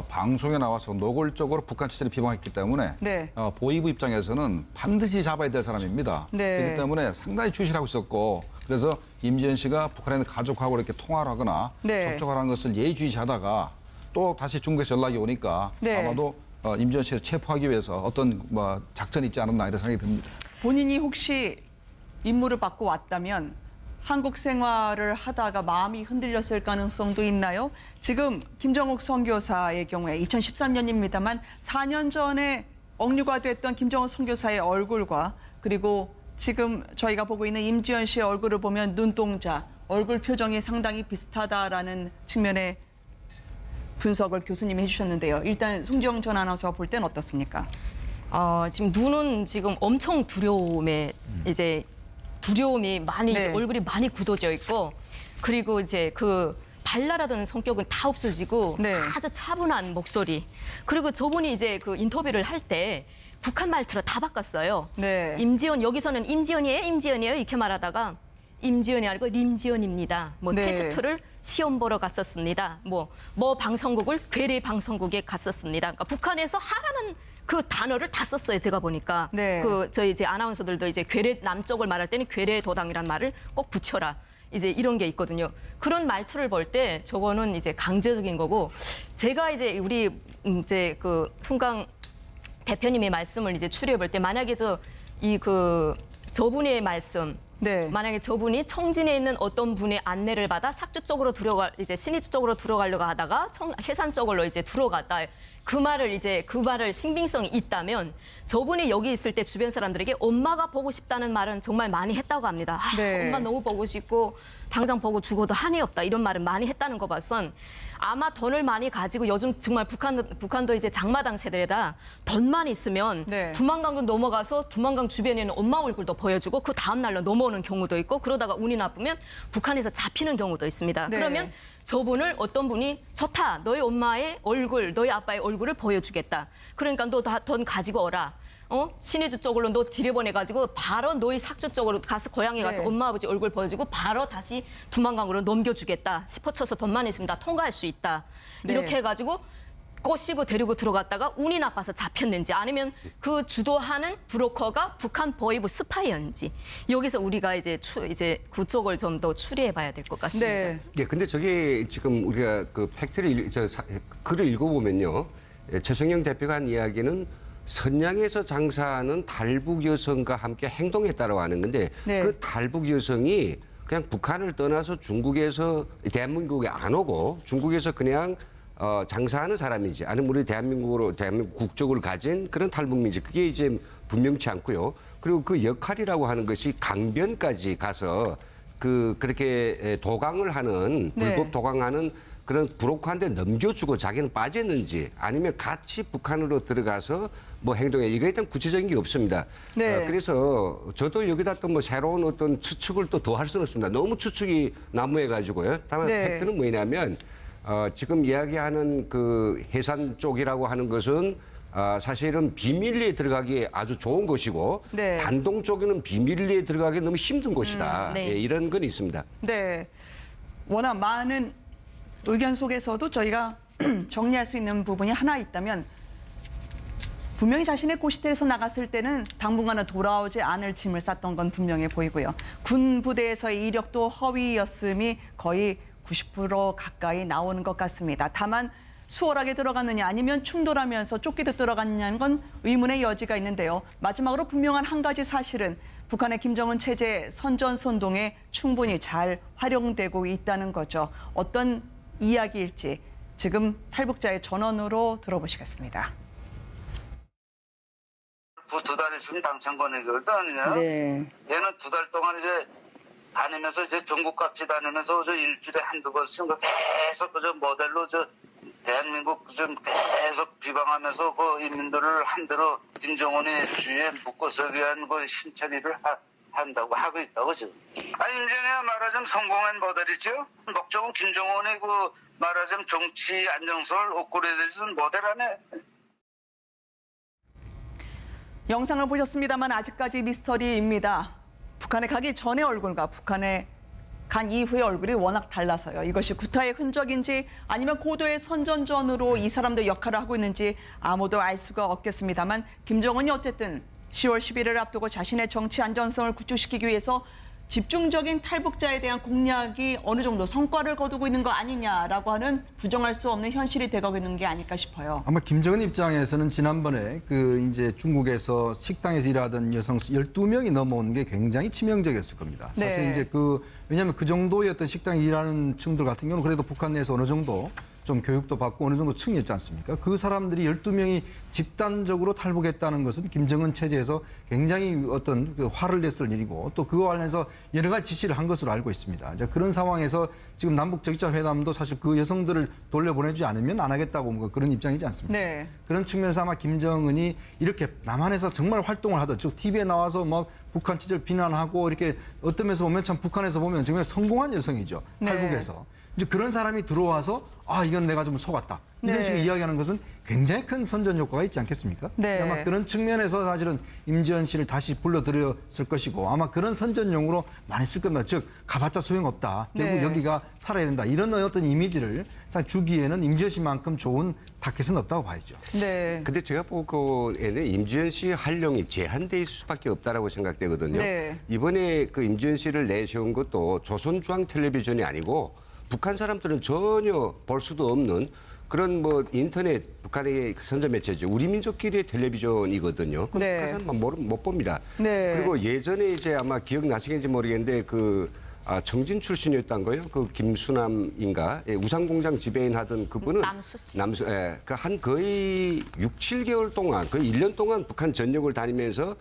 방송에 나와서 노골적으로 북한 체제를 비방했기 때문에 네. 보위부 입장에서는 반드시 잡아야 될 사람입니다. 네. 그렇기 때문에 상당히 주시하고 있었고 그래서 임지연 씨가 북한에 있는 가족하고 이렇게 통화를 하거나 네. 접촉을 하는 것을 예의주시하다가 또 다시 중국에서 연락이 오니까 네. 아마도 임지연 씨를 체포하기 위해서 어떤 뭐 작전이 있지 않았나 이런 생각이 듭니다. 본인이 혹시 임무를 받고 왔다면 한국 생활을 하다가 마음이 흔들렸을 가능성도 있나요? 지금 김정욱 선교사의 경우에 2013년입니다만 4년 전에 억류가 됐던 김정욱 선교사의 얼굴과 그리고 지금 저희가 보고 있는 임지연 씨의 얼굴을 보면 눈동자, 얼굴 표정이 상당히 비슷하다라는 측면의 분석을 교수님이 해주셨는데요. 일단 송지영 전 아나운서가 볼 때는 어떻습니까? 지금 눈은 지금 엄청 두려움이 많이 네. 이제 얼굴이 많이 굳어져 있고 그리고 이제 그 발랄하던 성격은 다 없어지고 네. 아주 차분한 목소리 그리고 저분이 이제 그 인터뷰를 할 때 북한 말투로 다 바꿨어요. 네. 임지연 여기서는 임지연이에요 이렇게 말하다가 임지연이 아니고 림지연입니다. 뭐 네. 테스트를 시험 보러 갔었습니다. 뭐 방송국을 괴뢰 방송국에 갔었습니다. 그러니까 북한에서 하라는 그 단어를 다 썼어요. 제가 보니까 네. 저희 이제 아나운서들도 이제 괴뢰 남쪽을 말할 때는 괴뢰 도당이란 말을 꼭 붙여라. 이제 이런 게 있거든요. 그런 말투를 볼 때 저거는 이제 강제적인 거고 제가 이제 우리 이제 그 훈강 대표님의 말씀을 이제 추리해 볼 때 만약에 저분의 말씀 네. 만약에 저분이 청진에 있는 어떤 분의 안내를 받아 삭주 쪽으로 이제 신의주 쪽으로 들어가려고 하다가 해산 쪽으로 이제 들어갔다. 그 말을 신빙성이 있다면 저분이 여기 있을 때 주변 사람들에게 엄마가 보고 싶다는 말은 정말 많이 했다고 합니다. 네. 엄마 너무 보고 싶고 당장 보고 죽어도 한이 없다. 이런 말을 많이 했다는 거 봐선 아마 돈을 많이 가지고 요즘 정말 북한도 이제 장마당 세대다. 돈만 있으면 네. 두만강도 넘어가서 두만강 주변에 있는 엄마 얼굴도 보여주고 그 다음 날로 넘어오는 경우도 있고 그러다가 운이 나쁘면 북한에서 잡히는 경우도 있습니다. 네. 그러면 저분을 어떤 분이 좋다. 너희 엄마의 얼굴, 너희 아빠의 얼굴을 보여주겠다. 그러니까 너 돈 가지고 오라. 신의주 쪽으로 너 들여보내가지고 바로 너희 삭주 쪽으로 가서 고향에 가서 네. 엄마 아버지 얼굴 보여주고 바로 다시 두만강으로 넘겨주겠다. 싶어쳐서 돈만 있으면 다 통과할 수 있다. 네. 이렇게 해가지고 꼬시고 데리고 들어갔다가 운이 나빠서 잡혔는지 아니면 그 주도하는 브로커가 북한 보위부 스파이였는지 여기서 우리가 이제 그쪽을 좀 더 추리해봐야 될 것 같습니다. 네. 예, 근데 저게 지금 우리가 그 팩트를 글을 읽어보면요, 최성영 대표가 한 이야기는 선양에서 장사하는 탈북 여성과 함께 행동했다고 하는 건데 네. 그 탈북 여성이 그냥 북한을 떠나서 중국에서 대한민국에 안 오고 중국에서 그냥 장사하는 사람이지 아니면 우리 대한민국 국적을 가진 그런 탈북민지 그게 이제 분명치 않고요. 그리고 그 역할이라고 하는 것이 강변까지 가서 그렇게 도강을 하는 네. 불법 도강하는 그런 브로커한테 넘겨주고 자기는 빠졌는지 아니면 같이 북한으로 들어가서 뭐 행동해 이거에 대한 구체적인 게 없습니다. 네. 그래서 저도 여기다 또 뭐 새로운 어떤 추측을 또 더 할 수는 없습니다. 너무 추측이 난무해가지고요. 다만 네. 팩트는 뭐냐면 지금 이야기하는 그 해산 쪽이라고 하는 것은 사실은 비밀리에 들어가기에 아주 좋은 곳이고 네. 단동 쪽에는 비밀리에 들어가기 너무 힘든 곳이다. 네. 예, 이런 건 있습니다. 네. 워낙 많은 의견 속에서도 저희가 정리할 수 있는 부분이 하나 있다면 분명히 자신의 고시대에서 나갔을 때는 당분간은 돌아오지 않을 짐을 쌌던 건 분명해 보이고요. 군 부대에서의 이력도 허위였음이 거의 90% 가까이 나오는 것 같습니다. 다만 수월하게 들어갔느냐 아니면 충돌하면서 쫓기듯 들어갔느냐는 건 의문의 여지가 있는데요. 마지막으로 분명한 한 가지 사실은 북한의 김정은 체제 선전선동에 충분히 잘 활용되고 있다는 거죠. 어떤 이야기일지 지금 탈북자의 전언으로 들어보시겠습니다. 두 달 있으면 당첨권이거든요. 네. 얘는 두 달 동안 이제 다니면서 이제 전국 각지 다니면서 저 일주일에 한두 번씩 계속 그저 모델로 저 대한민국 좀 계속 비방하면서 그 인민들을 한대로 김정은의 주위에 묶어서기 위한 그 신처리를 한다고 하고 있다고 지금. 임정희가 말하자면 성공한 모델이죠. 목적은 김정은의 그 말하자면 정치 안정성을 옥고려해주는 모델하네. 영상을 보셨습니다만 아직까지 미스터리입니다. 북한에 가기 전의 얼굴과 북한에 간 이후의 얼굴이 워낙 달라서요. 이것이 구타의 흔적인지 아니면 고도의 선전전으로 이 사람들 역할을 하고 있는지 아무도 알 수가 없겠습니다만 김정은이 어쨌든 10월 11일을 앞두고 자신의 정치 안전성을 구축시키기 위해서 집중적인 탈북자에 대한 공략이 어느 정도 성과를 거두고 있는 거 아니냐라고 하는 부정할 수 없는 현실이 되고 있는 게 아닐까 싶어요. 아마 김정은 입장에서는 지난번에 그 이제 중국에서 식당에서 일하던 여성 12명이 넘어온 게 굉장히 치명적이었을 겁니다. 사실 네. 이제 왜냐하면 그 정도의 어떤 식당에 일하는 층들 같은 경우는 그래도 북한 내에서 어느 정도 좀 교육도 받고 어느 정도 층이었지 않습니까? 그 사람들이 12명이 집단적으로 탈북했다는 것은 김정은 체제에서 굉장히 어떤 그 화를 냈을 일이고 또 그거 관련해서 여러 가지 지시를 한 것으로 알고 있습니다. 이제 그런 상황에서 지금 남북 적자 회담도 사실 그 여성들을 돌려보내주지 않으면 안 하겠다고 뭐 그런 입장이지 않습니까? 네. 그런 측면에서 아마 김정은이 이렇게 남한에서 정말 활동을 하던 즉 TV에 나와서 뭐 북한 체제를 비난하고 이렇게 어떤 면에서 보면 참 북한에서 보면 정말 성공한 여성이죠. 네. 탈북에서. 이제 그런 사람이 들어와서 이건 내가 좀 속았다. 이런 네. 식으로 이야기하는 것은 굉장히 큰 선전 효과가 있지 않겠습니까? 네. 아마 그런 측면에서 사실은 임지연 씨를 다시 불러들였을 것이고 아마 그런 선전용으로 많이 쓸 겁니다. 즉 가봤자 소용없다. 결국 네. 여기가 살아야 된다. 이런 어떤 이미지를 주기에는 임지연 씨만큼 좋은 타켓은 없다고 봐야죠. 네. 근데 제가 보기에는 임지연 씨 활용이 제한돼 있을 수밖에 없다라고 생각되거든요. 네. 이번에 그 임지연 씨를 내세운 것도 조선중앙텔레비전이 아니고 북한 사람들은 전혀 볼 수도 없는 그런 뭐 인터넷 북한의 선전 매체죠. 우리 민족끼리의 텔레비전이거든요. 그 네. 북한 사람만 못 봅니다. 네. 그리고 예전에 이제 아마 기억나시겠는지 모르겠는데 청진 출신이었던 거예요. 그 김수남인가 우상공장 지배인 하던 그분은 남수 씨. 한 거의 6, 7개월 동안 거의 1년 동안 북한 전역을 다니면서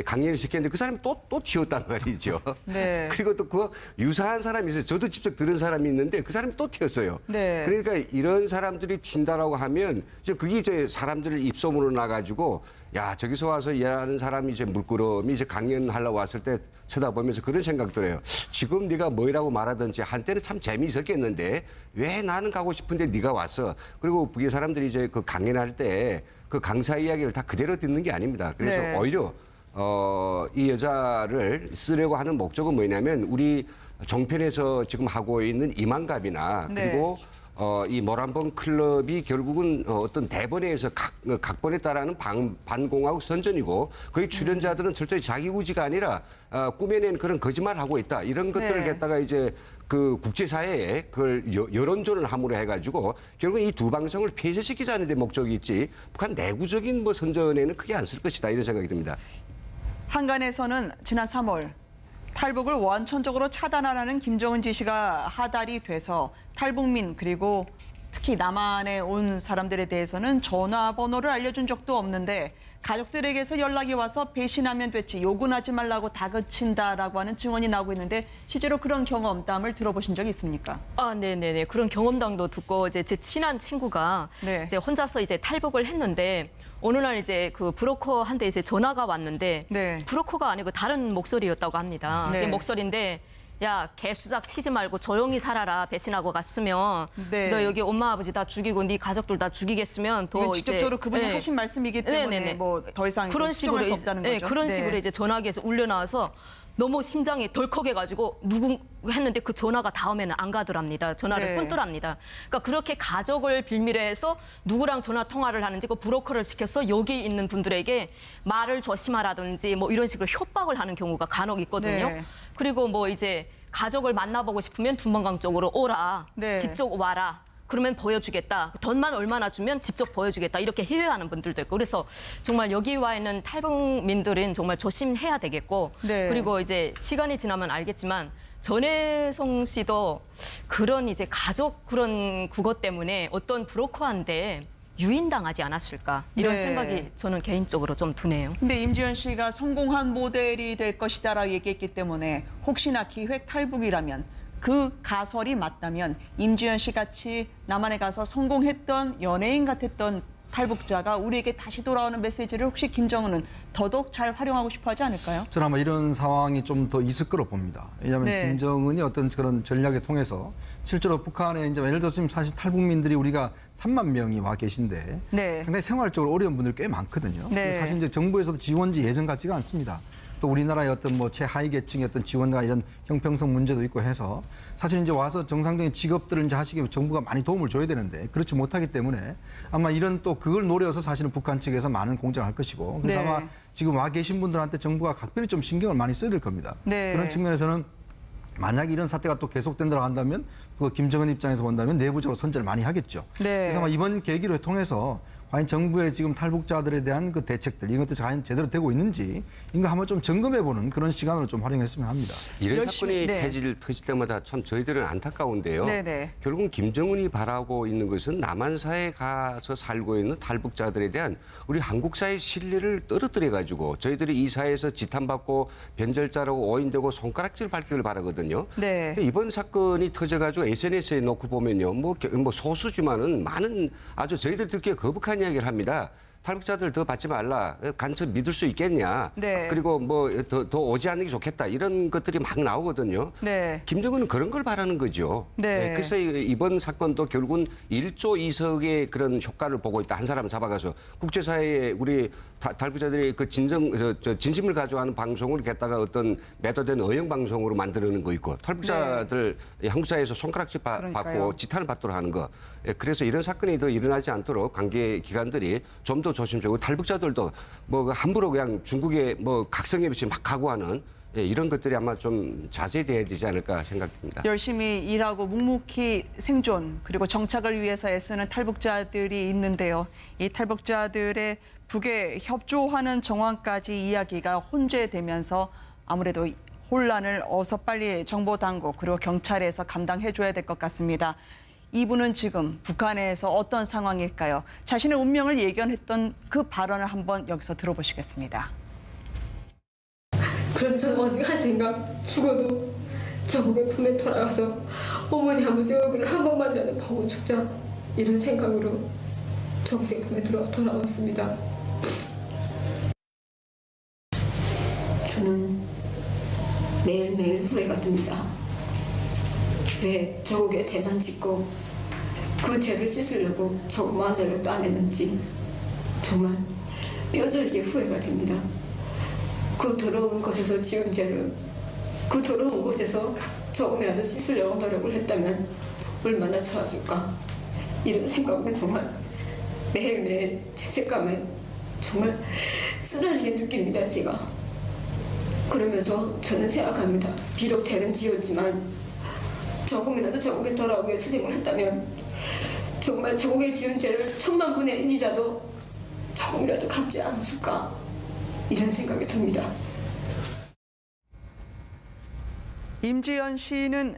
강연을 시켰는데 그 사람이 또 튀었단 말이죠. 네. 그리고 또 그 유사한 사람이 있어요. 저도 직접 들은 사람이 있는데 그 사람이 또 튀었어요. 네. 그러니까 이런 사람들이 튄다라고 하면 그게 이제 사람들을 입소문으로 나가지고 야 저기서 와서 일하는 사람이 이제 물끄러미 이제 강연하려고 왔을 때 쳐다보면서 그런 생각 들어요. 지금 네가 뭐라고 말하든지 한때는 참 재미있었겠는데 왜 나는 가고 싶은데 네가 왔어. 그리고 북의 사람들이 이제 그 강연할 때 그 강사 이야기를 다 그대로 듣는 게 아닙니다. 그래서 네. 오히려 이 여자를 쓰려고 하는 목적은 뭐냐면 우리 정편에서 지금 하고 있는 이만갑이나 네. 그리고 이 모란봉 클럽이 결국은 어떤 대본에서 각본에 따라하는 반공하고 선전이고 거기 출연자들은 절대 자기 우지가 아니라 꾸며낸 그런 거짓말을 하고 있다. 이런 것들을 네. 갖다가 이제 그 국제사회에 그걸 여론전을 함으로 해가지고 결국 이 두 방송을 폐쇄시키자는 데 목적이 있지 북한 내구적인 뭐 선전에는 크게 안 쓸 것이다 이런 생각이 듭니다. 한간에서는 지난 3월 탈북을 원천적으로 차단하라는 김정은 지시가 하달이 돼서 탈북민 그리고 특히 남한에 온 사람들에 대해서는 전화번호를 알려준 적도 없는데 가족들에게서 연락이 와서 배신하면 됐지 욕은 하지 말라고 다그친다라고 하는 증언이 나오고 있는데 실제로 그런 경험담을 들어보신 적이 있습니까? 네네네. 그런 경험담도 듣고 이제 제 친한 친구가 네. 이제 혼자서 이제 탈북을 했는데 어느 날 이제 그 브로커한테 이제 전화가 왔는데 네. 브로커가 아니고 다른 목소리였다고 합니다. 네. 그 목소리인데 야, 개수작 치지 말고 조용히 살아라. 배신하고 갔으면 네. 너 여기 엄마 아버지 다 죽이고 네 가족들 다 죽이겠으면 더 이건 이제 직접적으로 그분이 네. 하신 말씀이기 때문에 네네네. 뭐 더 이상 그런 수정할 식으로 수 없다는 네, 거죠. 그런 네. 식으로 이제 전화기에서 울려 나와서 너무 심장이 덜컥해가지고 누구 했는데 그 전화가 다음에는 안 가더랍니다. 전화를 네. 끊더랍니다. 그러니까 그렇게 가족을 빌미로 해서 누구랑 전화 통화를 하는지 그 브로커를 시켜서 여기 있는 분들에게 말을 조심하라든지 뭐 이런 식으로 협박을 하는 경우가 간혹 있거든요. 네. 그리고 뭐 이제 가족을 만나보고 싶으면 두만강 쪽으로 오라. 네. 집 쪽 와라. 그러면 보여주겠다. 돈만 얼마나 주면 직접 보여주겠다. 이렇게 희화하는 분들도 있고. 그래서 정말 여기 와 있는 탈북민들은 정말 조심해야 되겠고. 네. 그리고 이제 시간이 지나면 알겠지만 전혜성 씨도 그런 이제 가족 그런 그것 때문에 어떤 브로커한테 유인당하지 않았을까. 이런 네. 생각이 저는 개인적으로 좀 드네요. 근데 임지연 씨가 성공한 모델이 될 것이다라고 얘기했기 때문에 혹시나 기획 탈북이라면 그 가설이 맞다면 임지연 씨 같이 남한에 가서 성공했던 연예인 같았던 탈북자가 우리에게 다시 돌아오는 메시지를 혹시 김정은은 더더욱 잘 활용하고 싶어 하지 않을까요? 저는 아마 이런 상황이 좀 더 있을 거로 봅니다. 왜냐하면 네. 김정은이 어떤 그런 전략을 통해서 실제로 북한에 이제 예를 들어서 지금 사실 탈북민들이 우리가 3만 명이 와 계신데 네. 상당히 생활적으로 어려운 분들 꽤 많거든요. 네. 사실 이제 정부에서도 지원지 예전 같지가 않습니다. 또 우리나라의 어떤 뭐 최하위 계층의 어떤 지원과 이런 형평성 문제도 있고 해서 사실 이제 와서 정상적인 직업들을 이제 하시기 위해 정부가 많이 도움을 줘야 되는데 그렇지 못하기 때문에 아마 이런 또 그걸 노려서 사실은 북한 측에서 많은 공작을 할 것이고 그래서 네. 아마 지금 와 계신 분들한테 정부가 각별히 좀 신경을 많이 써야 될 겁니다. 네. 그런 측면에서는 만약에 이런 사태가 또 계속된다고 한다면 그 김정은 입장에서 본다면 내부적으로 선제를 많이 하겠죠. 네. 그래서 아마 이번 계기를 통해서 과연 정부의 지금 탈북자들에 대한 그 대책들 이것도 과연 제대로 되고 있는지 이거 한번 좀 점검해보는 그런 시간으로 좀 활용했으면 합니다. 이런 열심히, 사건이 터질 때마다 참 저희들은 안타까운데요. 네네. 결국은 김정은이 바라고 있는 것은 남한사에 가서 살고 있는 탈북자들에 대한 우리 한국 사회의 신뢰를 떨어뜨려가지고 저희들이 이 사회에서 지탄받고 변절자라고 오인되고 손가락질 밟기를 바라거든요. 네. 근데 이번 사건이 터져가지고 SNS에 놓고 보면요. 뭐 소수지만은 많은 아주 저희들 듣기에 거북한 이야기를 합니다. 탈북자들 더 받지 말라. 간첩 믿을 수 있겠냐. 네. 그리고 뭐 더 오지 않는 게 좋겠다. 이런 것들이 막 나오거든요. 네. 김정은은 그런 걸 바라는 거죠. 네. 그래서 이번 사건도 결국은 1조 2석의 그런 효과를 보고 있다. 한 사람 잡아가서 국제사회에 우리 탈북자들이 그 진심을 가져가는 방송을 갖다가 어떤 매도된 어영 방송으로 만드는 거 있고 탈북자들 한국 사회에서 손가락질 그러니까요. 받고 지탄을 받도록 하는 거. 그래서 이런 사건이 더 일어나지 않도록 관계 기관들이 좀 더 조심스럽고 탈북자들도 뭐 함부로 그냥 중국에 뭐 각성에 비치 막 각오하는 이런 것들이 아마 좀 자제돼야 되지 않을까 생각됩니다. 열심히 일하고 묵묵히 생존 그리고 정착을 위해서 애쓰는 탈북자들이 있는데요. 이 탈북자들의 북에 협조하는 정황까지 이야기가 혼재되면서 아무래도 혼란을 어서 빨리 정보당국 그리고 경찰에서 감당해줘야 될 것 같습니다. 이분은 지금 북한에서 어떤 상황일까요? 자신의 운명을 예견했던 그 발언을 한번 여기서 들어보시겠습니다. 그래서 언젠가 생각 죽어도 정국의 품에 돌아가서 어머니 아버지 얼굴을 한 번만이라도 보고 죽자 이런 생각으로 정국의 품에 돌아왔습니다. 저는 매일매일 후회가 듭니다. 왜 저국에 죄만 짓고 그 죄를 씻으려고 저것만 노력도 안 했는지 정말 뼈저리게 후회가 됩니다. 그 더러운 곳에서 지은 죄를 그 더러운 곳에서 조금이라도 씻으려고 노력을 했다면 얼마나 좋았을까 이런 생각을 정말 매일매일 죄책감에 정말 쓰라리게 느낍니다. 제가 그러면서 저는 생각합니다. 비록 죄는 지었지만 조금이라도 저국에 돌아오기 위해 투쟁을 했다면 정말 저국에 지은 죄를 1000만분의 1이라도 조금이라도 갚지 않았을까 이런 생각이 듭니다. 임지연 씨는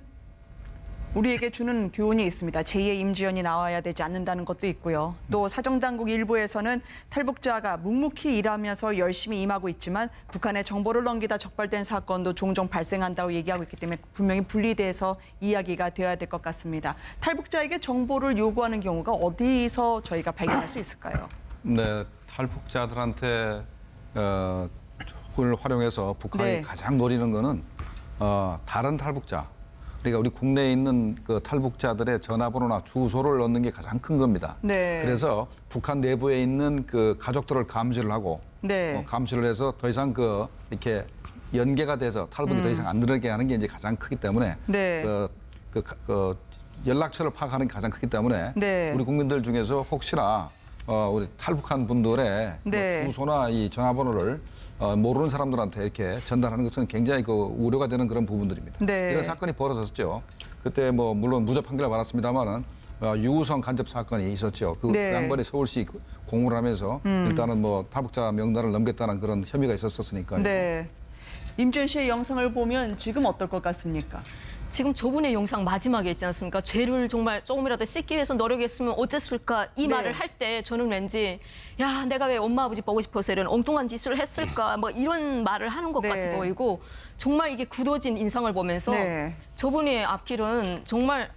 우리에게 주는 교훈이 있습니다. 제2의 임지연이 나와야 되지 않는다는 것도 있고요. 또 사정당국 일부에서는 탈북자가 묵묵히 일하면서 열심히 임하고 있지만 북한에 정보를 넘기다 적발된 사건도 종종 발생한다고 얘기하고 있기 때문에 분명히 분리돼서 이야기가 되어야 될 것 같습니다. 탈북자에게 정보를 요구하는 경우가 어디서 저희가 발견할 수 있을까요? 네, 탈북자들한테 그걸 활용해서 북한이 네. 가장 노리는 거는 다른 탈북자, 그러니까 우리 국내에 있는 그 탈북자들의 전화번호나 주소를 넣는 게 가장 큰 겁니다. 네. 그래서 북한 내부에 있는 그 가족들을 감시를 하고 네. 감시를 해서 더 이상 그 이렇게 연계가 돼서 탈북이 더 이상 안 늘게 하는 게 이제 가장 크기 때문에 네. 그 연락처를 파악하는 게 가장 크기 때문에 네. 우리 국민들 중에서 혹시나 우리 탈북한 분들의 네. 뭐 주소나 이 전화번호를 모르는 사람들한테 이렇게 전달하는 것은 굉장히 그 우려가 되는 그런 부분들입니다. 네. 이런 사건이 벌어졌죠. 그때 뭐 물론 무죄 판결을 받았습니다만은 유우성 간접 사건이 있었죠. 그 네. 양반이 서울시 공무를 하면서 일단은 뭐 탈북자 명단을 넘겼다는 그런 혐의가 있었으니까요. 네. 임지연 씨의 영상을 보면 지금 어떨 것 같습니까? 지금 저분의 영상 마지막에 있지 않습니까? 죄를 정말 조금이라도 씻기 위해서 노력했으면 어땠을까? 이 네. 말을 할 때 저는 왠지 야, 내가 왜 엄마 아버지 보고 싶어서 이런 엉뚱한 짓을 했을까? 뭐 이런 말을 하는 것 네. 같이 보이고 정말 이게 굳어진 인상을 보면서 네. 저분의 앞길은 정말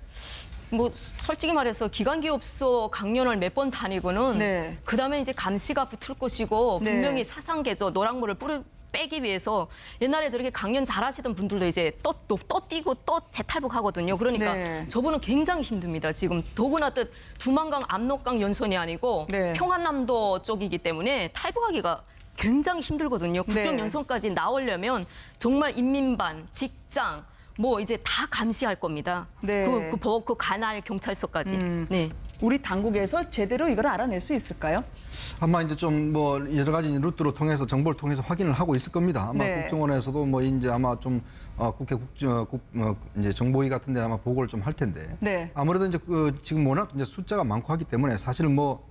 뭐 솔직히 말해서 기관기업소 강연을 몇 번 다니고는 네. 그다음에 이제 감시가 붙을 것이고 네. 분명히 사상개조 노랑물을 빼기 위해서 옛날에 저렇게 강연 잘하시던 분들도 이제 또 뛰고 또 재탈북하거든요. 그러니까 네. 저분은 굉장히 힘듭니다. 지금 더구나 또 두만강 압록강 연선이 아니고 네. 평안남도 쪽이기 때문에 탈북하기가 굉장히 힘들거든요. 국경 네. 연선까지 나오려면 정말 인민반, 직장 뭐 이제 다 감시할 겁니다. 네. 그 관할 경찰서까지. 네. 우리 당국에서 제대로 이걸 알아낼 수 있을까요? 아마 이제 좀 뭐 여러 가지 루트로 통해서 정보를 통해서 확인을 하고 있을 겁니다. 아마 네. 국정원에서도 뭐 이제 아마 좀 국회 이제 정보위 같은데 아마 보고를 좀 할 텐데. 네. 아무래도 이제 지금 워낙 이제 숫자가 많고 하기 때문에 사실 뭐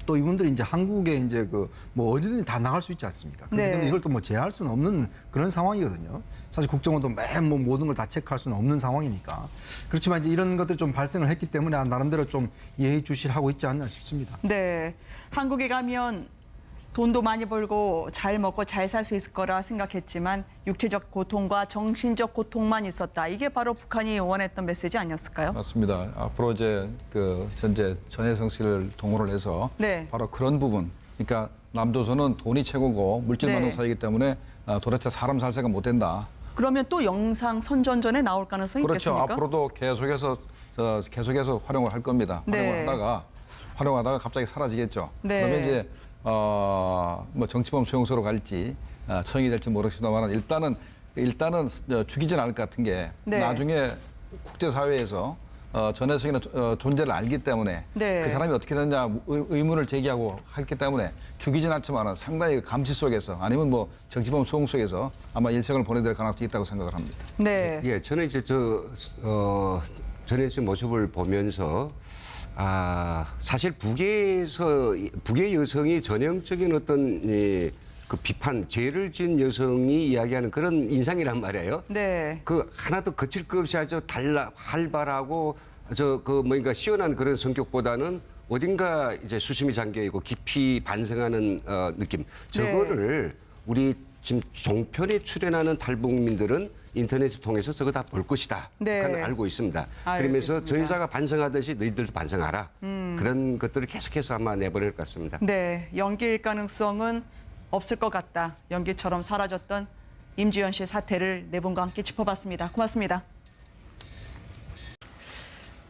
또 이분들이 이제 한국에 이제 뭐 어디든지 다 나갈 수 있지 않습니까? 그렇기 네. 때문에 이걸 또 뭐 제한할 수는 없는 그런 상황이거든요. 사실 국정원도 매일 뭐 모든 걸 다 체크할 수는 없는 상황이니까. 그렇지만 이제 이런 것들이 좀 발생을 했기 때문에 나름대로 좀 예의주시를 하고 있지 않나 싶습니다. 네. 한국에 가면 돈도 많이 벌고 잘 먹고 잘 살 수 있을 거라 생각했지만 육체적 고통과 정신적 고통만 있었다. 이게 바로 북한이 원했던 메시지 아니었을까요? 맞습니다. 앞으로 이제 그 현재 전혜성 씨를 동원을 해서 네. 바로 그런 부분. 그러니까 남조선은 돈이 최고고 물질만으로 네. 살기 때문에 도대체 사람 살세가 못 된다. 그러면 또 영상 선전전에 나올 가능성이 그렇죠. 있겠습니까? 앞으로도 계속해서 활용을 할 겁니다. 네. 활용하다가 갑자기 사라지겠죠. 네. 그러면 이제 뭐 정치범 수용소로 갈지 처형이 될지 모르겠습니다만 일단은 죽이진 않을 것 같은 게 네. 나중에 국제사회에서 전혜성이는 존재를 알기 때문에 네. 그 사람이 어떻게 됐냐 의문을 제기하고 했기 때문에 죽이진 않지만 상당히 감시 속에서 아니면 뭐 정치범 수용 속에서 아마 일생을 보내야 될 가능성이 있다고 생각을 합니다. 네. 예, 저는 이제 전혜성 모습을 보면서 사실 북의 여성이 전형적인 어떤 그 비판, 죄를 지은 여성이 이야기하는 그런 인상이란 말이에요. 네. 그 하나도 거칠 것 없이 아주 활발하고 뭔가 시원한 그런 성격보다는 어딘가 이제 수심이 잠겨 있고 깊이 반성하는 느낌. 저거를 우리 지금 종편에 출연하는 탈북민들은 인터넷을 통해서 저거 다 볼 것이다. 네. 북한은 알고 있습니다. 알겠습니다. 그러면서 저 여자가 반성하듯이 너희들도 반성하라. 그런 것들을 계속해서 아마 내보낼 것 같습니다. 네. 연기일 가능성은 없을 것 같다. 연기처럼 사라졌던 임지연 씨의 사태를 네 분과 함께 짚어봤습니다. 고맙습니다.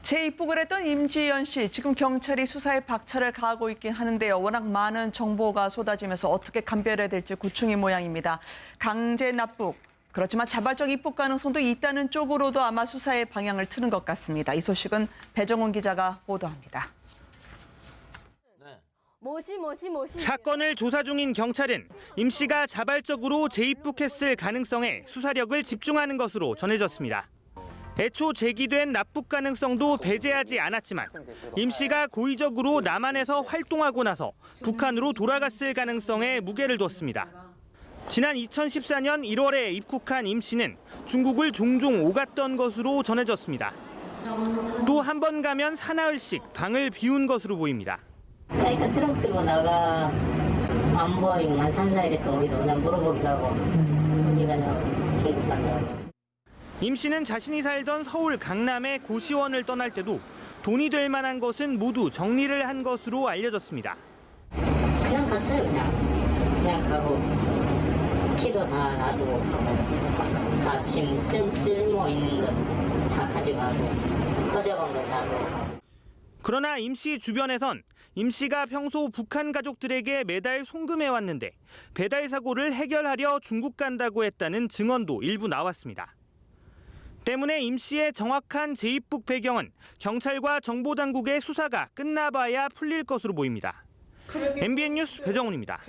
재입국을 했던 임지연 씨, 지금 경찰이 수사에 박차를 가하고 있긴 하는데요. 워낙 많은 정보가 쏟아지면서 어떻게 감별해야 될지 고충인 모양입니다. 강제 납북, 그렇지만 자발적 입국 가능성도 있다는 쪽으로도 아마 수사의 방향을 트는 것 같습니다. 이 소식은 배정훈 기자가 보도합니다. 사건을 조사 중인 경찰은 임 씨가 자발적으로 재입국했을 가능성에 수사력을 집중하는 것으로 전해졌습니다. 애초 제기된 납북 가능성도 배제하지 않았지만 임 씨가 고의적으로 남한에서 활동하고 나서 북한으로 돌아갔을 가능성에 무게를 뒀습니다. 지난 2014년 1월에 입국한 임 씨는 중국을 종종 오갔던 것으로 전해졌습니다. 또 한 번 가면 사나흘씩 방을 비운 것으로 보입니다. 그러니까 트렁크 들고 나가 안 보이고 한 3, 4일 있다 오기도 그냥 물어보기도 하고 어디 가냐고 중국 간다고. 임 씨는 자신이 살던 서울 강남의 고시원을 떠날 때도 돈이 될 만한 것은 모두 정리를 한 것으로 알려졌습니다. 그냥 갔어요. 그냥 가고 키도 다 놔두고 가고 다 지금 쓸모 있는 거 다 가져가고 가져간 거 놔두고. 그러나 임 씨 주변에선 임 씨가 평소 북한 가족들에게 매달 송금해 왔는데 배달 사고를 해결하려 중국 간다고 했다는 증언도 일부 나왔습니다. 때문에 임 씨의 정확한 재입국 배경은 경찰과 정보당국의 수사가 끝나봐야 풀릴 것으로 보입니다. MBN 뉴스 배정훈입니다.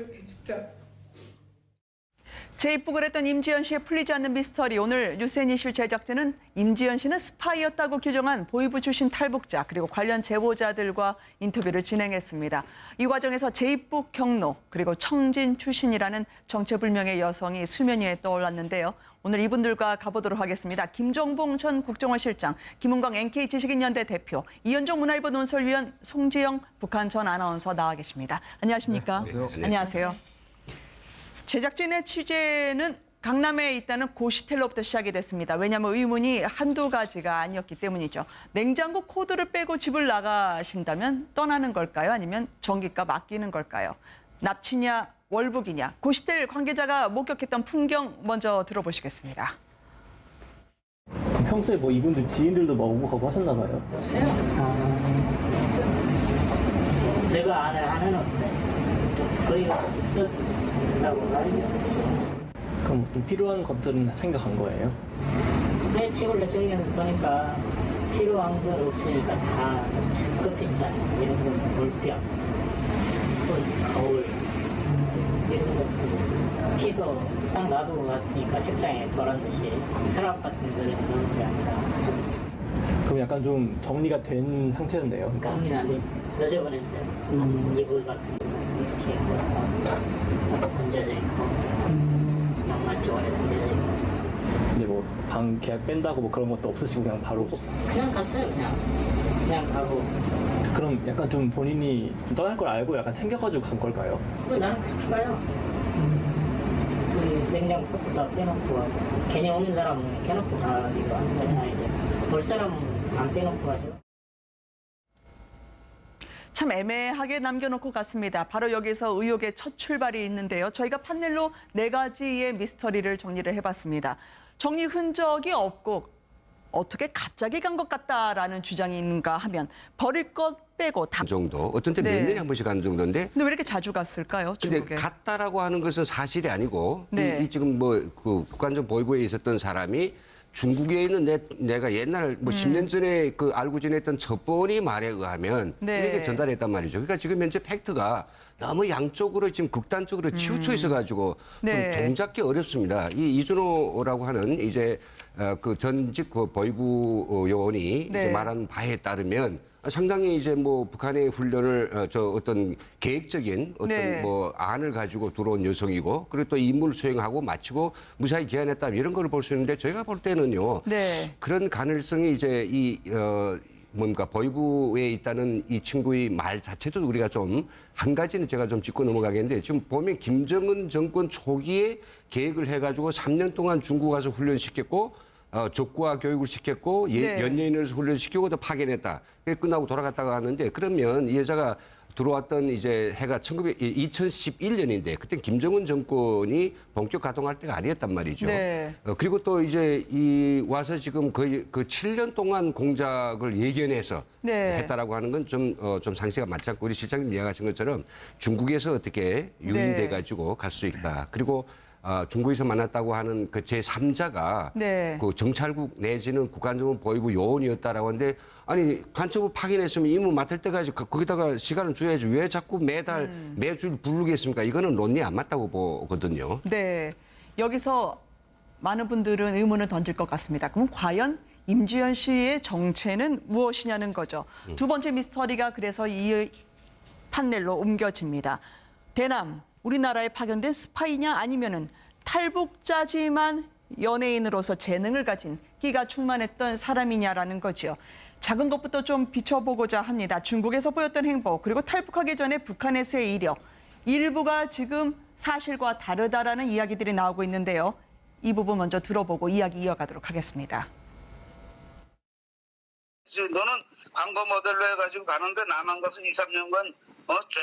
재입국을 했던 임지연 씨의 풀리지 않는 미스터리. 오늘 뉴스앤 이슈 제작진은 임지연 씨는 스파이였다고 규정한 보위부 출신 탈북자 그리고 관련 제보자들과 인터뷰를 진행했습니다. 이 과정에서 재입국 경로 그리고 청진 출신이라는 정체불명의 여성이 수면 위에 떠올랐는데요. 오늘 이분들과 가보도록 하겠습니다. 김정봉 전 국정원 실장, 김은광 NK지식인연대 대표, 이현종 문화일보 논설위원, 송지영 북한 전 아나운서 나와 계십니다. 안녕하십니까? 네, 안녕하세요. 안녕하세요. 제작진의 취재는 강남에 있다는 고시텔로부터 시작이 됐습니다. 왜냐하면 의문이 한두 가지가 아니었기 때문이죠. 냉장고 코드를 빼고 집을 나가신다면 떠나는 걸까요? 아니면 전기값 아끼는 걸까요? 납치냐 월북이냐? 고시텔 관계자가 목격했던 풍경 먼저 들어보시겠습니다. 평소에 뭐 이분들 지인들도 막 오고 가고 하셨나 봐요. 내가 아는 없어요. 거의 없었다고 말이죠. 그럼 좀 필요한 것들은 챙겨간 거예요? 내 친구를 정리해 보니까 필요한 건 없으니까 다 커피잔 이런 거 물병, 스푼, 거울 이런 것들 피도 딱 놔두고 갔으니까 책상에 버란 듯이 서랍 같은 데를 넣는 게 아니라 그럼 약간 좀 정리가 된 상태였네요. 그러니까 정리는 안 돼. 늦어버렸어요. 이불 같은 거 이렇게 던져져 있고 양말 쪽에 던져져 있고 이제 뭐 방 계약 뺀다고 뭐 그런 것도 없으시고 그냥 바로 그냥 갔어요. 그냥 가고 그럼 약간 좀 본인이 좀 떠날 걸 알고 약간 챙겨가지고 간 걸까요? 나는 그렇게 가요. 냉장고 다 빼놓고 가고 괜히 오는 사람은 깨놓고 가기도 하는 거잖아. 이제 볼 사람은 안 빼놓고 가죠. 참 애매하게 남겨놓고 갔습니다. 바로 여기서 의혹의 첫 출발이 있는데요. 저희가 판넬로 4가지의 미스터리를 정리를 해봤습니다. 정리 흔적이 없고 어떻게 갑자기 간 것 같다라는 주장인가 하면 버릴 것 빼고 다. 정도. 어떤 때 몇 네. 년에 한 번씩 가는 정도인데. 근데 왜 이렇게 자주 갔을까요? 근데 중국에. 갔다라고 하는 것은 사실이 아니고 네. 이 지금 뭐 그 국가안전 보위부에 있었던 사람이 중국에 있는 내가 옛날 뭐 10년 전에 그 알고 지냈던 첩보원이 말에 의하면 네. 이렇게 전달했단 말이죠. 그러니까 지금 현재 팩트가 너무 양쪽으로 지금 극단적으로 치우쳐 있어가지고 네. 좀 종잡기 어렵습니다. 이 이준호라고 하는 이제 그 전직 그 보위부 요원이 네. 이제 말한 바에 따르면 상당히 이제 뭐 북한의 훈련을 저 어떤 계획적인 어떤 네. 뭐 안을 가지고 들어온 여성이고 그리고 또 임무를 수행하고 마치고 무사히 귀환했다 이런 걸 볼 수 있는데 저희가 볼 때는요 네. 그런 가능성이 이제 이 뭔가 보위부에 있다는 이 친구의 말 자체도 우리가 좀 한 가지는 제가 좀 짚고 넘어가겠는데 지금 보면 김정은 정권 초기에 계획을 해가지고 3년 동안 중국 가서 훈련시켰고 적과 교육을 시켰고 네. 연예인을 훈련시키고 또 파견했다. 끝나고 돌아갔다가 하는데 그러면 이 여자가 들어왔던 이제 해가 2011년인데 그때 김정은 정권이 본격 가동할 때가 아니었단 말이죠. 네. 그리고 또 이제 이 와서 지금 거의 그 7년 동안 공작을 예견해서 네. 했다라고 하는 건 좀 상식과 맞지 않고 우리 실장님 이야기하신 것처럼 중국에서 어떻게 유인돼 가지고 갈 수 있다. 그리고 중국에서 만났다고 하는 그 제3자가 네. 그 정찰국 내지는 국가안전부 보위부 요원이었다라고 하는데 아니 간첩을 파견했으면 임무 맡을 때까지 거기다가 시간을 줘야지 왜 자꾸 매주 부르겠습니까? 이거는 논리 안 맞다고 보거든요. 네. 여기서 많은 분들은 의문을 던질 것 같습니다. 그럼 과연 임지연 씨의 정체는 무엇이냐는 거죠. 두 번째 미스터리가 그래서 이 판넬로 옮겨집니다. 대남, 우리나라에 파견된 스파이냐 아니면은 탈북자지만 연예인으로서 재능을 가진 끼가 충만했던 사람이냐라는 거죠. 작은 것부터 좀 비춰보고자 합니다. 중국에서 보였던 행보 그리고 탈북하기 전에 북한에서의 이력 일부가 지금 사실과 다르다라는 이야기들이 나오고 있는데요. 이 부분 먼저 들어보고 이야기 이어가도록 하겠습니다. 너는 광고 모델로 해가지고 가는데 남한 가서 2, 3년간 쭉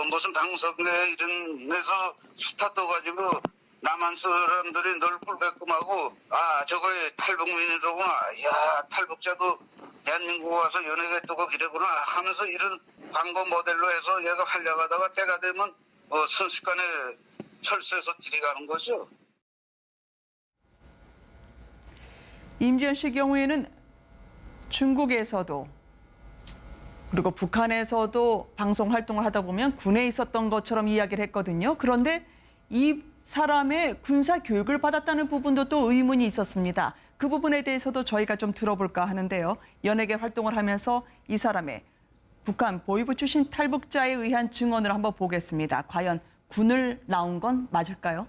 무슨 방송에 이런 데서 스타 떠가지고 남한 사람들이 널 꿀배꿈하고 저거에 탈북민이로구나. 야 탈북자도 대한민국 와서 연예계 뜨고 이래구나 하면서 이런 광고 모델로 해서 얘가 활약하다가 때가 되면 순식간에 철수해서 들이가는 거죠. 임지연 씨 경우에는 중국에서도 그리고 북한에서도 방송 활동을 하다 보면 군에 있었던 것처럼 이야기를 했거든요. 그런데 이 사람의 군사 교육을 받았다는 부분도 또 의문이 있었습니다. 그 부분에 대해서도 저희가 좀 들어볼까 하는데요. 연예계 활동을 하면서 이 사람의 북한 보위부 출신 탈북자에 의한 증언을 한번 보겠습니다. 과연 군을 나온 건 맞을까요?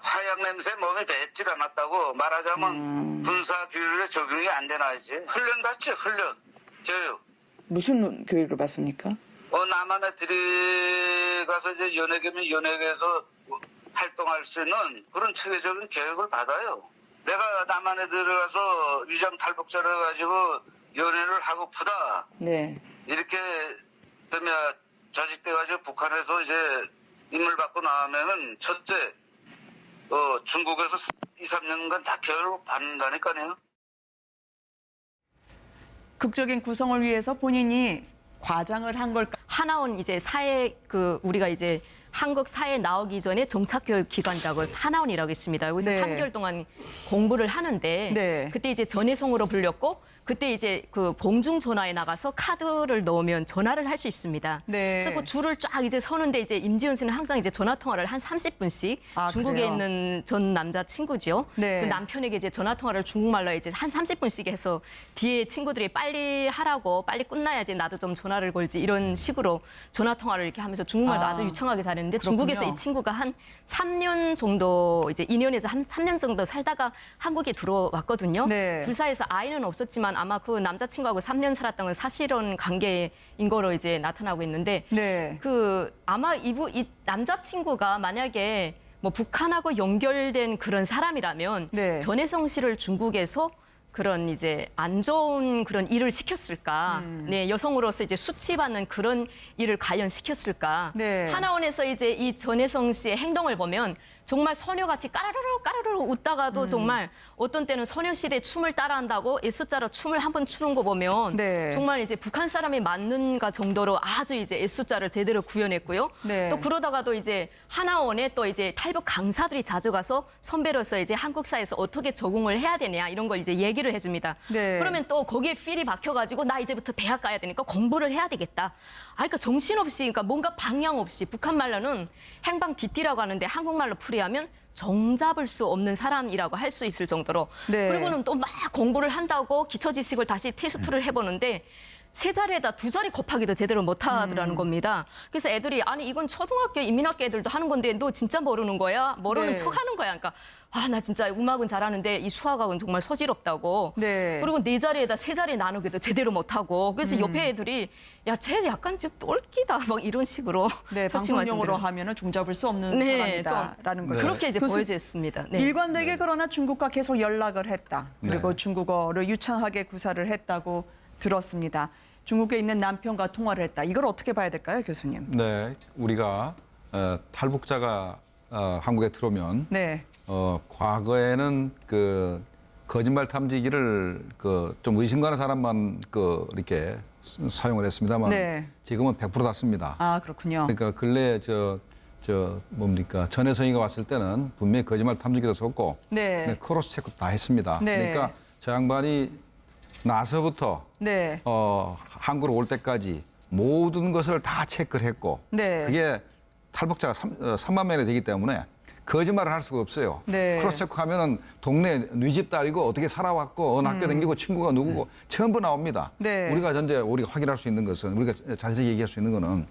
화약 냄새 몸에 뱉질 않았다고 말하자면 군사 교육에 적용이 안 되나야지. 훈련 받지, 훈련. 교육. 무슨 교육을 받습니까? 남한에 들어가서 이제 연예계면 연예계에서 활동할 수 있는 그런 체계적인 교육을 받아요. 내가 남한에 들어가서 위장 탈북자를 가지고 연애를 하고프다. 네. 이렇게 되면 조직돼가지고 북한에서 이제 임을 받고 나오면은 첫째, 중국에서 2, 3년간 다 교육을 받는다니까요. 극적인 구성을 위해서 본인이 과장을 한 걸까? 하나원 이제 우리가 이제 한국 사회에 나오기 전에 정착교육 기관이라고 하나원이라고 있습니다. 여기서 네. 3개월 동안 공부를 하는데 네. 그때 이제 전해성으로 불렸고 그때 이제 그 공중전화에 나가서 카드를 넣으면 전화를 할 수 있습니다. 네. 그래서 그 줄을 쫙 이제 서는데 이제 임지연 씨는 항상 이제 전화 통화를 한 30분씩 중국에 그래요? 있는 전 남자 친구죠. 네. 그 남편에게 이제 전화 통화를 중국말로 이제 한 30분씩 해서 뒤에 친구들이 빨리 하라고 빨리 끝나야지 나도 좀 전화를 걸지 이런 식으로 전화 통화를 이렇게 하면서 중국말도 아주 유창하게 잘했는데 그렇군요. 중국에서 이 친구가 한 3년 정도 이제 2년에서 한 3년 정도 살다가 한국에 들어왔거든요. 네. 둘 사이에서 아이는 없었지만 아마 그 남자친구하고 3년 살았던 건 사실혼 관계인 거로 이제 나타나고 있는데 네. 아마 이 남자친구가 만약에 뭐 북한하고 연결된 그런 사람이라면 네. 전혜성 씨를 중국에서 그런 이제 안 좋은 그런 일을 시켰을까? 네, 여성으로서 이제 수치받는 그런 일을 과연 시켰을까? 네. 하나원에서 이제 이 전혜성 씨의 행동을 보면 정말 소녀같이 까르르 웃다가도 정말 어떤 때는 소녀시대 춤을 따라한다고 S자로 춤을 한 번 추는 거 보면 네. 정말 이제 북한 사람이 맞는가 정도로 아주 이제 S자를 제대로 구현했고요. 네. 또 그러다가도 이제 하나원에 또 이제 탈북 강사들이 자주 가서 선배로서 이제 한국 사회에서 어떻게 적응을 해야 되냐 이런 걸 이제 얘기를 해줍니다. 네. 그러면 또 거기에 필이 박혀가지고 나 이제부터 대학 가야 되니까 공부를 해야 되겠다. 그러니까 정신없이 그러니까 뭔가 방향 없이 북한 말로는 행방뒷띠라고 하는데 한국말로 풀이하면 정잡을 수 없는 사람이라고 할 수 있을 정도로 네. 그리고는 또 막 공부를 한다고 기초지식을 다시 테스트를 해보는데 세 자리에다 두 자리 곱하기도 제대로 못하더라는 겁니다. 그래서 애들이 아니 이건 초등학교 인민학교 애들도 하는 건데 너 진짜 모르는 거야? 모르는 네. 척 하는 거야. 그러니까 나 진짜 음악은 잘하는데 이 수학학은 정말 소질없다고. 네. 그리고 네 자리에다 세 자리 나누기도 제대로 못하고. 그래서 옆에 애들이 야, 쟤 약간 좀 똘끼다 막 이런 식으로. 네, 방송용어로 하면은 종잡을 수 없는 네, 사람이다라는 거죠. 그렇게 이제 교수, 보여졌습니다. 네. 일관되게 그러나 중국과 계속 연락을 했다. 그리고 네. 중국어를 유창하게 구사를 했다고 들었습니다. 중국에 있는 남편과 통화를 했다. 이걸 어떻게 봐야 될까요, 교수님? 네, 우리가 탈북자가 한국에 들어오면 네. 과거에는 그 거짓말 탐지기를 좀 의심 가는 사람만 이렇게 사용을 했습니다만 네. 지금은 100% 닫습니다. 아, 그렇군요. 그러니까 근래 전혜성이가 왔을 때는 분명히 거짓말 탐지기도 썼고 네. 크로스 체크 다 했습니다. 네. 그러니까 저 양반이 나서부터 네. 한국으로 올 때까지 모든 것을 다 체크를 했고 네. 그게 탈북자가 3만 명이 되기 때문에 거짓말을 할 수가 없어요. 네. 크로스 체크하면은 동네 뉘집 딸이고 어떻게 살아왔고 어느 학교 다니고 친구가 누구고 전부 나옵니다. 네. 우리가 확인할 수 있는 것은 우리가 자세히 얘기할 수 있는 거는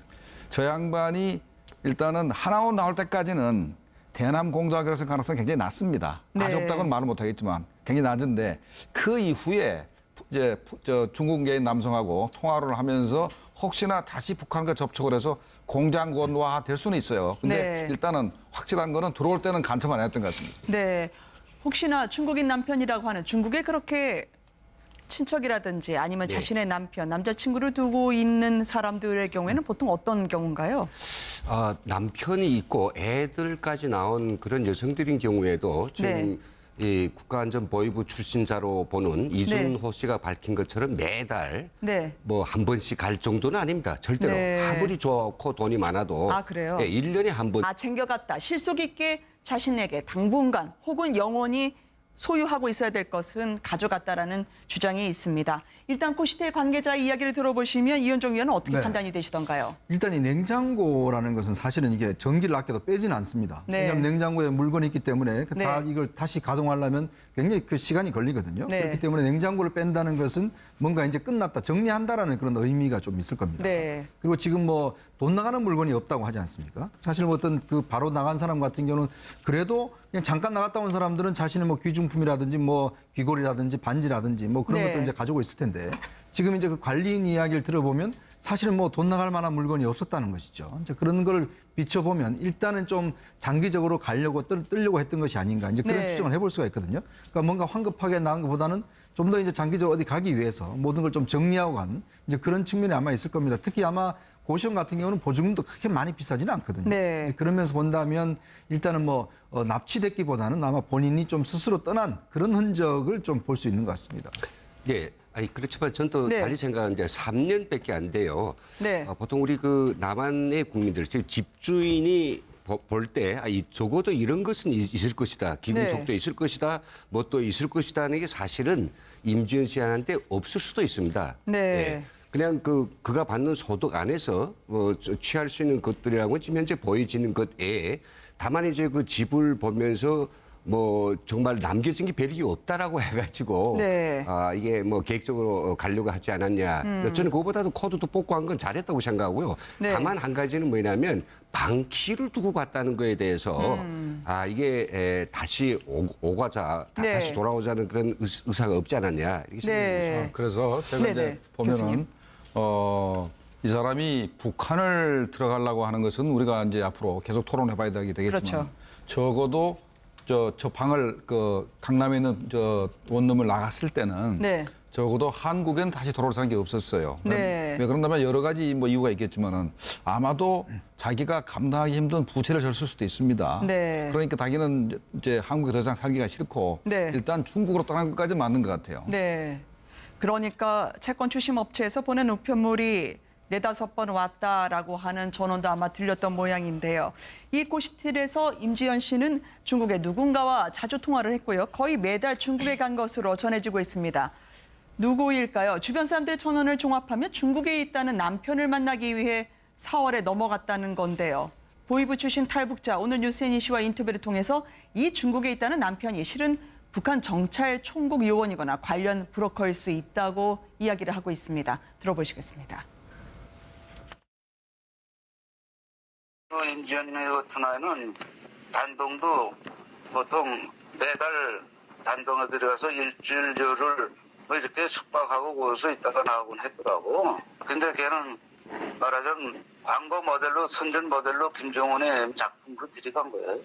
저 양반이 일단은 하나원 나올 때까지는 대남 공작이라서 가능성이 굉장히 낮습니다. 아주 네. 없다고는 말은 못하겠지만 굉장히 낮은데 그 이후에 이제 중국계인 남성하고 통화를 하면서 혹시나 다시 북한과 접촉을 해서 공장권화 될 수는 있어요. 근데 네. 일단은 확실한 거는 들어올 때는 간첩 안 했던 것 같습니다. 네. 혹시나 중국인 남편이라고 하는 중국에 그렇게 친척이라든지 아니면 네. 자신의 남편, 남자친구를 두고 있는 사람들의 경우에는 보통 어떤 경우인가요? 남편이 있고 애들까지 나온 그런 여성들인 경우에도 지금 이 국가안전보위부 출신자로 보는 이준호 씨가 밝힌 것처럼 매달 네. 뭐 한 번씩 갈 정도는 아닙니다. 절대로. 네. 아무리 좋고 돈이 많아도 아, 그래요? 1년에 한 번. 챙겨갔다. 실속 있게 자신에게 당분간 혹은 영원히 소유하고 있어야 될 것은 가져갔다라는 주장이 있습니다. 일단 코시텔 관계자의 이야기를 들어보시면 이현정 위원은 어떻게 네. 판단이 되시던가요? 일단 이 냉장고라는 것은 사실은 이게 전기를 아껴도 빼지는 않습니다. 네. 왜냐하면 냉장고에 물건이 있기 때문에 네. 다 이걸 다시 가동하려면 굉장히 그 시간이 걸리거든요. 네. 그렇기 때문에 냉장고를 뺀다는 것은 뭔가 이제 끝났다, 정리한다라는 그런 의미가 좀 있을 겁니다. 네. 그리고 지금 뭐 돈 나가는 물건이 없다고 하지 않습니까? 사실 뭐 어떤 그 바로 나간 사람 같은 경우는 그래도 그냥 잠깐 나갔다 온 사람들은 자신의 뭐 귀중품이라든지 뭐 귀걸이라든지 반지라든지 뭐 그런 네. 것들 이제 가지고 있을 텐데 지금 이제 그 관리인 이야기를 들어보면 사실은 뭐 돈 나갈 만한 물건이 없었다는 것이죠. 이제 그런 걸 비춰보면 일단은 좀 장기적으로 가려고 뜨려고 했던 것이 아닌가 이제 그런 네. 추정을 해볼 수가 있거든요. 그러니까 뭔가 황급하게 나온 것보다는 좀 더 이제 장기적으로 어디 가기 위해서 모든 걸 좀 정리하고 간 이제 그런 측면이 아마 있을 겁니다. 특히 아마 고시원 같은 경우는 보증금도 그렇게 많이 비싸지는 않거든요. 네. 그런 면에서 본다면 일단은 뭐 납치됐기보다는 아마 본인이 좀 스스로 떠난 그런 흔적을 좀 볼 수 있는 것 같습니다. 예. 아니 그렇지만 전 또 네. 달리 생각하는데 3년밖에 안 돼요. 네. 보통 우리 그 남한의 국민들, 즉 집주인이 볼 때 적어도 이런 것은 있을 것이다. 기금속도 네. 있을 것이다. 뭐 또 있을 것이다 하는 게 사실은 임지연 씨한테 없을 수도 있습니다. 네. 예. 그냥 그가 받는 소득 안에서 취할 수 있는 것들이라고 지금 현재 보여지는 것 외에 다만 이제 그 집을 보면서 뭐 정말 남겨진 게 별이 없다라고 해가지고 네. 이게 뭐 계획적으로 가려고 하지 않았냐. 저는 그거보다도 코드도 뽑고 한 건 잘했다고 생각하고요. 네. 다만 한 가지는 뭐냐면 방키를 두고 갔다는 거에 대해서 이게 다시 오가자, 네. 다시 돌아오자는 그런 의사가 없지 않았냐 이렇게 생각합니다. 네. 그래서 제가 네네. 이제 보면은 교수님. 이 사람이 북한을 들어가려고 하는 것은 우리가 이제 앞으로 계속 토론해봐야 되겠지만 그렇죠. 적어도 저 방을 그 강남에 있는 저 원룸을 나갔을 때는 네. 적어도 한국엔 다시 돌아올 생각이 없었어요. 네. 왜 그런다면 여러 가지 뭐 이유가 있겠지만은 아마도 자기가 감당하기 힘든 부채를 졌을 수도 있습니다. 네. 그러니까 자기는 이제 한국에 더 이상 살기가 싫고 네. 일단 중국으로 떠난 것까지 맞는 것 같아요. 네. 그러니까 채권 추심 업체에서 보낸 우편물이 4-5번 왔다라고 하는 전원도 아마 들렸던 모양인데요. 이 고시텔에서 임지연 씨는 중국의 누군가와 자주 통화를 했고요. 거의 매달 중국에 간 것으로 전해지고 있습니다. 누구일까요? 주변 사람들의 전원을 종합하면 중국에 있다는 남편을 만나기 위해 4월에 넘어갔다는 건데요. 보이부 출신 탈북자 오늘 뉴스앤 이슈와 인터뷰를 통해서 이 중국에 있다는 남편이 실은 북한 정찰 총국 요원이거나 관련 브로커일 수 있다고 이야기를 하고 있습니다. 들어보시겠습니다. 임지연 같은 아이는 단동도 보통 매달 단동에 들어가서 일주일을 이렇게 숙박하고 거기서 있다가 나오곤 했더라고. 근데 걔는 말하자면 광고 모델로, 선전 모델로 김정은의 작품으로 들이간 거예요.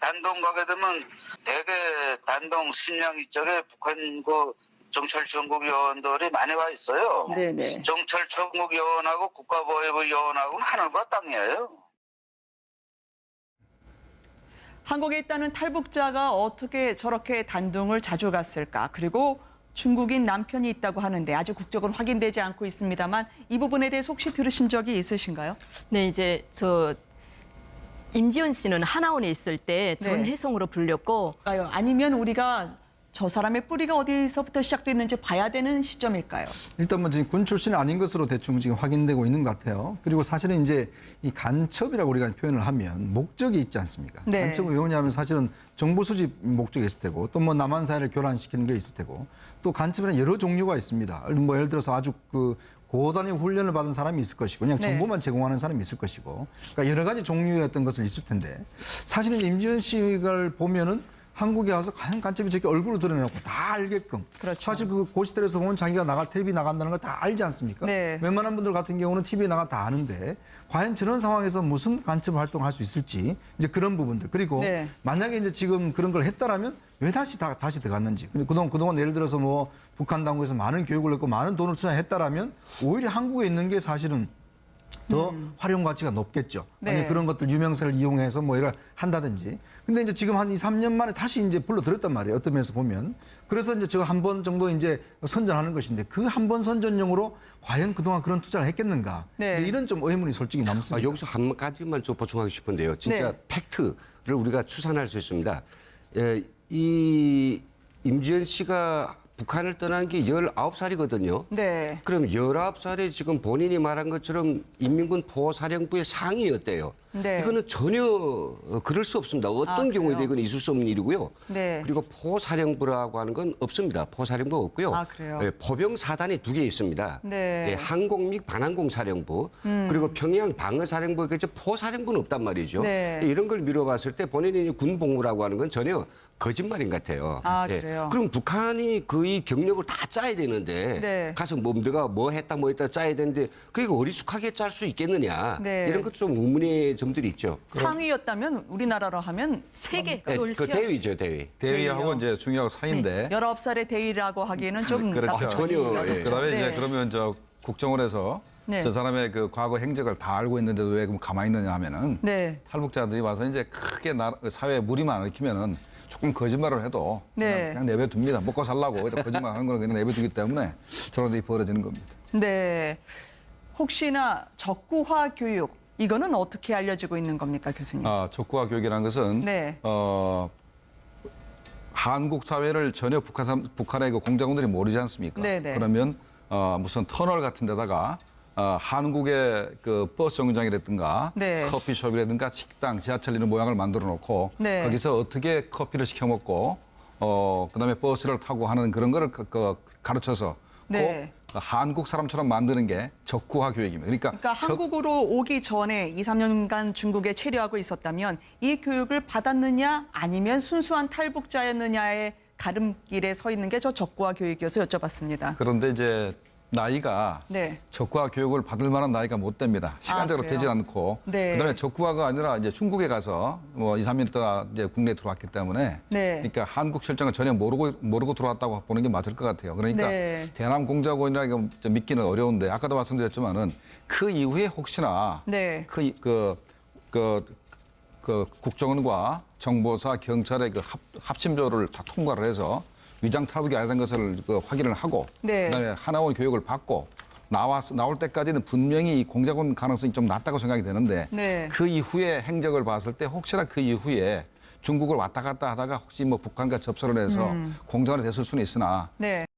단동 가게 되면 대개 단동 신양 이쪽에 북한 그 정찰 전국 요원들이 많이 와 있어요. 네네. 정찰 전국 요원하고 국가보위부 요원하고는 하늘과 땅이에요. 한국에 있다는 탈북자가 어떻게 저렇게 단둥을 자주 갔을까? 그리고 중국인 남편이 있다고 하는데 아직 국적은 확인되지 않고 있습니다만 이 부분에 대해서 혹시 들으신 적이 있으신가요? 네, 이제 임지연 씨는 하나원에 있을 때 전혜성으로 불렸고 아니면 우리가 저 사람의 뿌리가 어디서부터 시작됐는지 봐야 되는 시점일까요? 일단 뭐 지금 군 출신이 아닌 것으로 대충 지금 확인되고 있는 것 같아요. 그리고 사실은 이제 이 간첩이라고 우리가 표현을 하면 목적이 있지 않습니까? 네. 간첩은 왜 오냐면 사실은 정보 수집 목적이 있을 테고 또 뭐 남한 사회를 교란시키는 게 있을 테고 또 간첩에는 여러 종류가 있습니다. 뭐 예를 들어서 아주 그 고단위 훈련을 받은 사람이 있을 것이고 그냥 네. 정보만 제공하는 사람이 있을 것이고 그러니까 여러 가지 종류의 어떤 것을 있을 텐데 사실은 임지연 씨를 보면은 한국에 와서 과연 간첩이 저렇게 얼굴을 드러내놓고 다 알게끔. 그렇죠. 사실 그 고시텔에서 보면 자기가 텔레비 나간다는 걸 다 알지 않습니까? 네. 웬만한 분들 같은 경우는 TV에 나가 다 아는데 과연 저런 상황에서 무슨 간첩 활동을 할 수 있을지 이제 그런 부분들. 그리고 네. 만약에 이제 지금 그런 걸 했다라면 왜 다시 들어갔는지. 그동안 예를 들어서 뭐 북한 당국에서 많은 교육을 했고 많은 돈을 투자했다라면 오히려 한국에 있는 게 사실은 더 활용 가치가 높겠죠. 네. 만약 그런 것들 유명세를 이용해서 뭐 이런 한다든지. 근데 이제 지금 한 2-3년 만에 다시 이제 불러들였단 말이에요. 어떤 면에서 보면. 그래서 이제 제가 한 번 정도 이제 선전하는 것인데 그 한 번 선전용으로 과연 그동안 그런 투자를 했겠는가. 네. 이런 좀 의문이 솔직히 남습니다. 여기서 한 가지만 좀 보충하고 싶은데요. 진짜 네. 팩트를 우리가 추산할 수 있습니다. 이 임지연 씨가 북한을 떠난 게 19살이거든요. 네. 그럼 19살에 지금 본인이 말한 것처럼 인민군 포사령부의 상위였대요. 네. 이거는 전혀 그럴 수 없습니다. 어떤 그래요? 경우에도 이건 있을 수 없는 일이고요. 네. 그리고 포사령부라고 하는 건 없습니다. 포사령부 없고요. 아, 그래요? 포병 사단이 2개 있습니다. 네. 항공 및 반항공 사령부 그리고 평양 방어사령부 포사령부는 없단 말이죠. 네. 이런 걸 미뤄봤을 때 본인이 군 복무라고 하는 건 전혀 거짓말인 것 같아요. 아, 그래요? 그럼 북한이 거의 경력을 다 짜야 되는데 네. 가서 내가 뭐 했다 짜야 되는데 그게 어리숙하게 짤 수 있겠느냐. 네. 이런 것도 좀 의문의 점들이 있죠. 상위였다면 우리나라로 하면 세계 네, 그걸 그 대위죠, 대위. 대위하고 이제 중요하고 사이인데 19살의 대위라고 하기에는 좀 그렇죠. 납득하기 전혀, 어렵죠. 예. 그다음에 네. 이제 그러면 저 국정원에서 네. 저 사람의 그 과거 행적을 다 알고 있는데도 왜 그럼 가만히 있느냐 하면은 네. 탈북자들이 와서 이제 크게 사회에 무리만 일으키면은 조금 거짓말을 해도 네. 그냥 내버려둡니다. 먹고 살라고 거짓말하는 거는 그냥 내버려두기 때문에 저런 일이 벌어지는 겁니다. 네. 혹시나 적구화 교육 이거는 어떻게 알려지고 있는 겁니까, 교수님? 적구화 교육이라는 것은 네. 한국 사회를 전혀 북한의 그 공작원들이 모르지 않습니까? 네네. 그러면 무슨 터널 같은 데다가 한국의 그 버스 정류장이라든가 네. 커피숍이라든가 식당, 지하철 이런 모양을 만들어 놓고 네. 거기서 어떻게 커피를 시켜 먹고 그다음에 버스를 타고 하는 그런 거를 가르쳐서 네. 꼭 한국 사람처럼 만드는 게 적구화 교육입니다. 그러니까 한국으로 오기 전에 2, 3년간 중국에 체류하고 있었다면 이 교육을 받았느냐 아니면 순수한 탈북자였느냐의 가름길에 서 있는 게 저 적구화 교육이어서 여쭤봤습니다. 그런데 이제 나이가 네. 적구화 교육을 받을 만한 나이가 못 됩니다. 시간적으로 그래요? 되지 않고. 네. 그다음에 적구화가 아니라 이제 중국에 가서 뭐 2, 3년 있다가 이제 국내에 들어왔기 때문에 네. 그러니까 한국 실정을 전혀 모르고 들어왔다고 보는 게 맞을 것 같아요. 그러니까 네. 대남 공작원이라고 믿기는 어려운데 아까도 말씀드렸지만은 그 이후에 혹시나 네. 그 국정원과 정보사, 경찰의 그 합심조를 다 통과를 해서 위장 탈북이 아니라는 것을 확인을 하고 네. 그다음에 하나원 교육을 받고 나올 때까지는 분명히 공작원 가능성이 좀 낮다고 생각이 되는데 네. 그 이후에 행적을 봤을 때 혹시나 그 이후에 중국을 왔다 갔다 하다가 혹시 뭐 북한과 접선을 해서 공작원이 됐을 수는 있으나 네.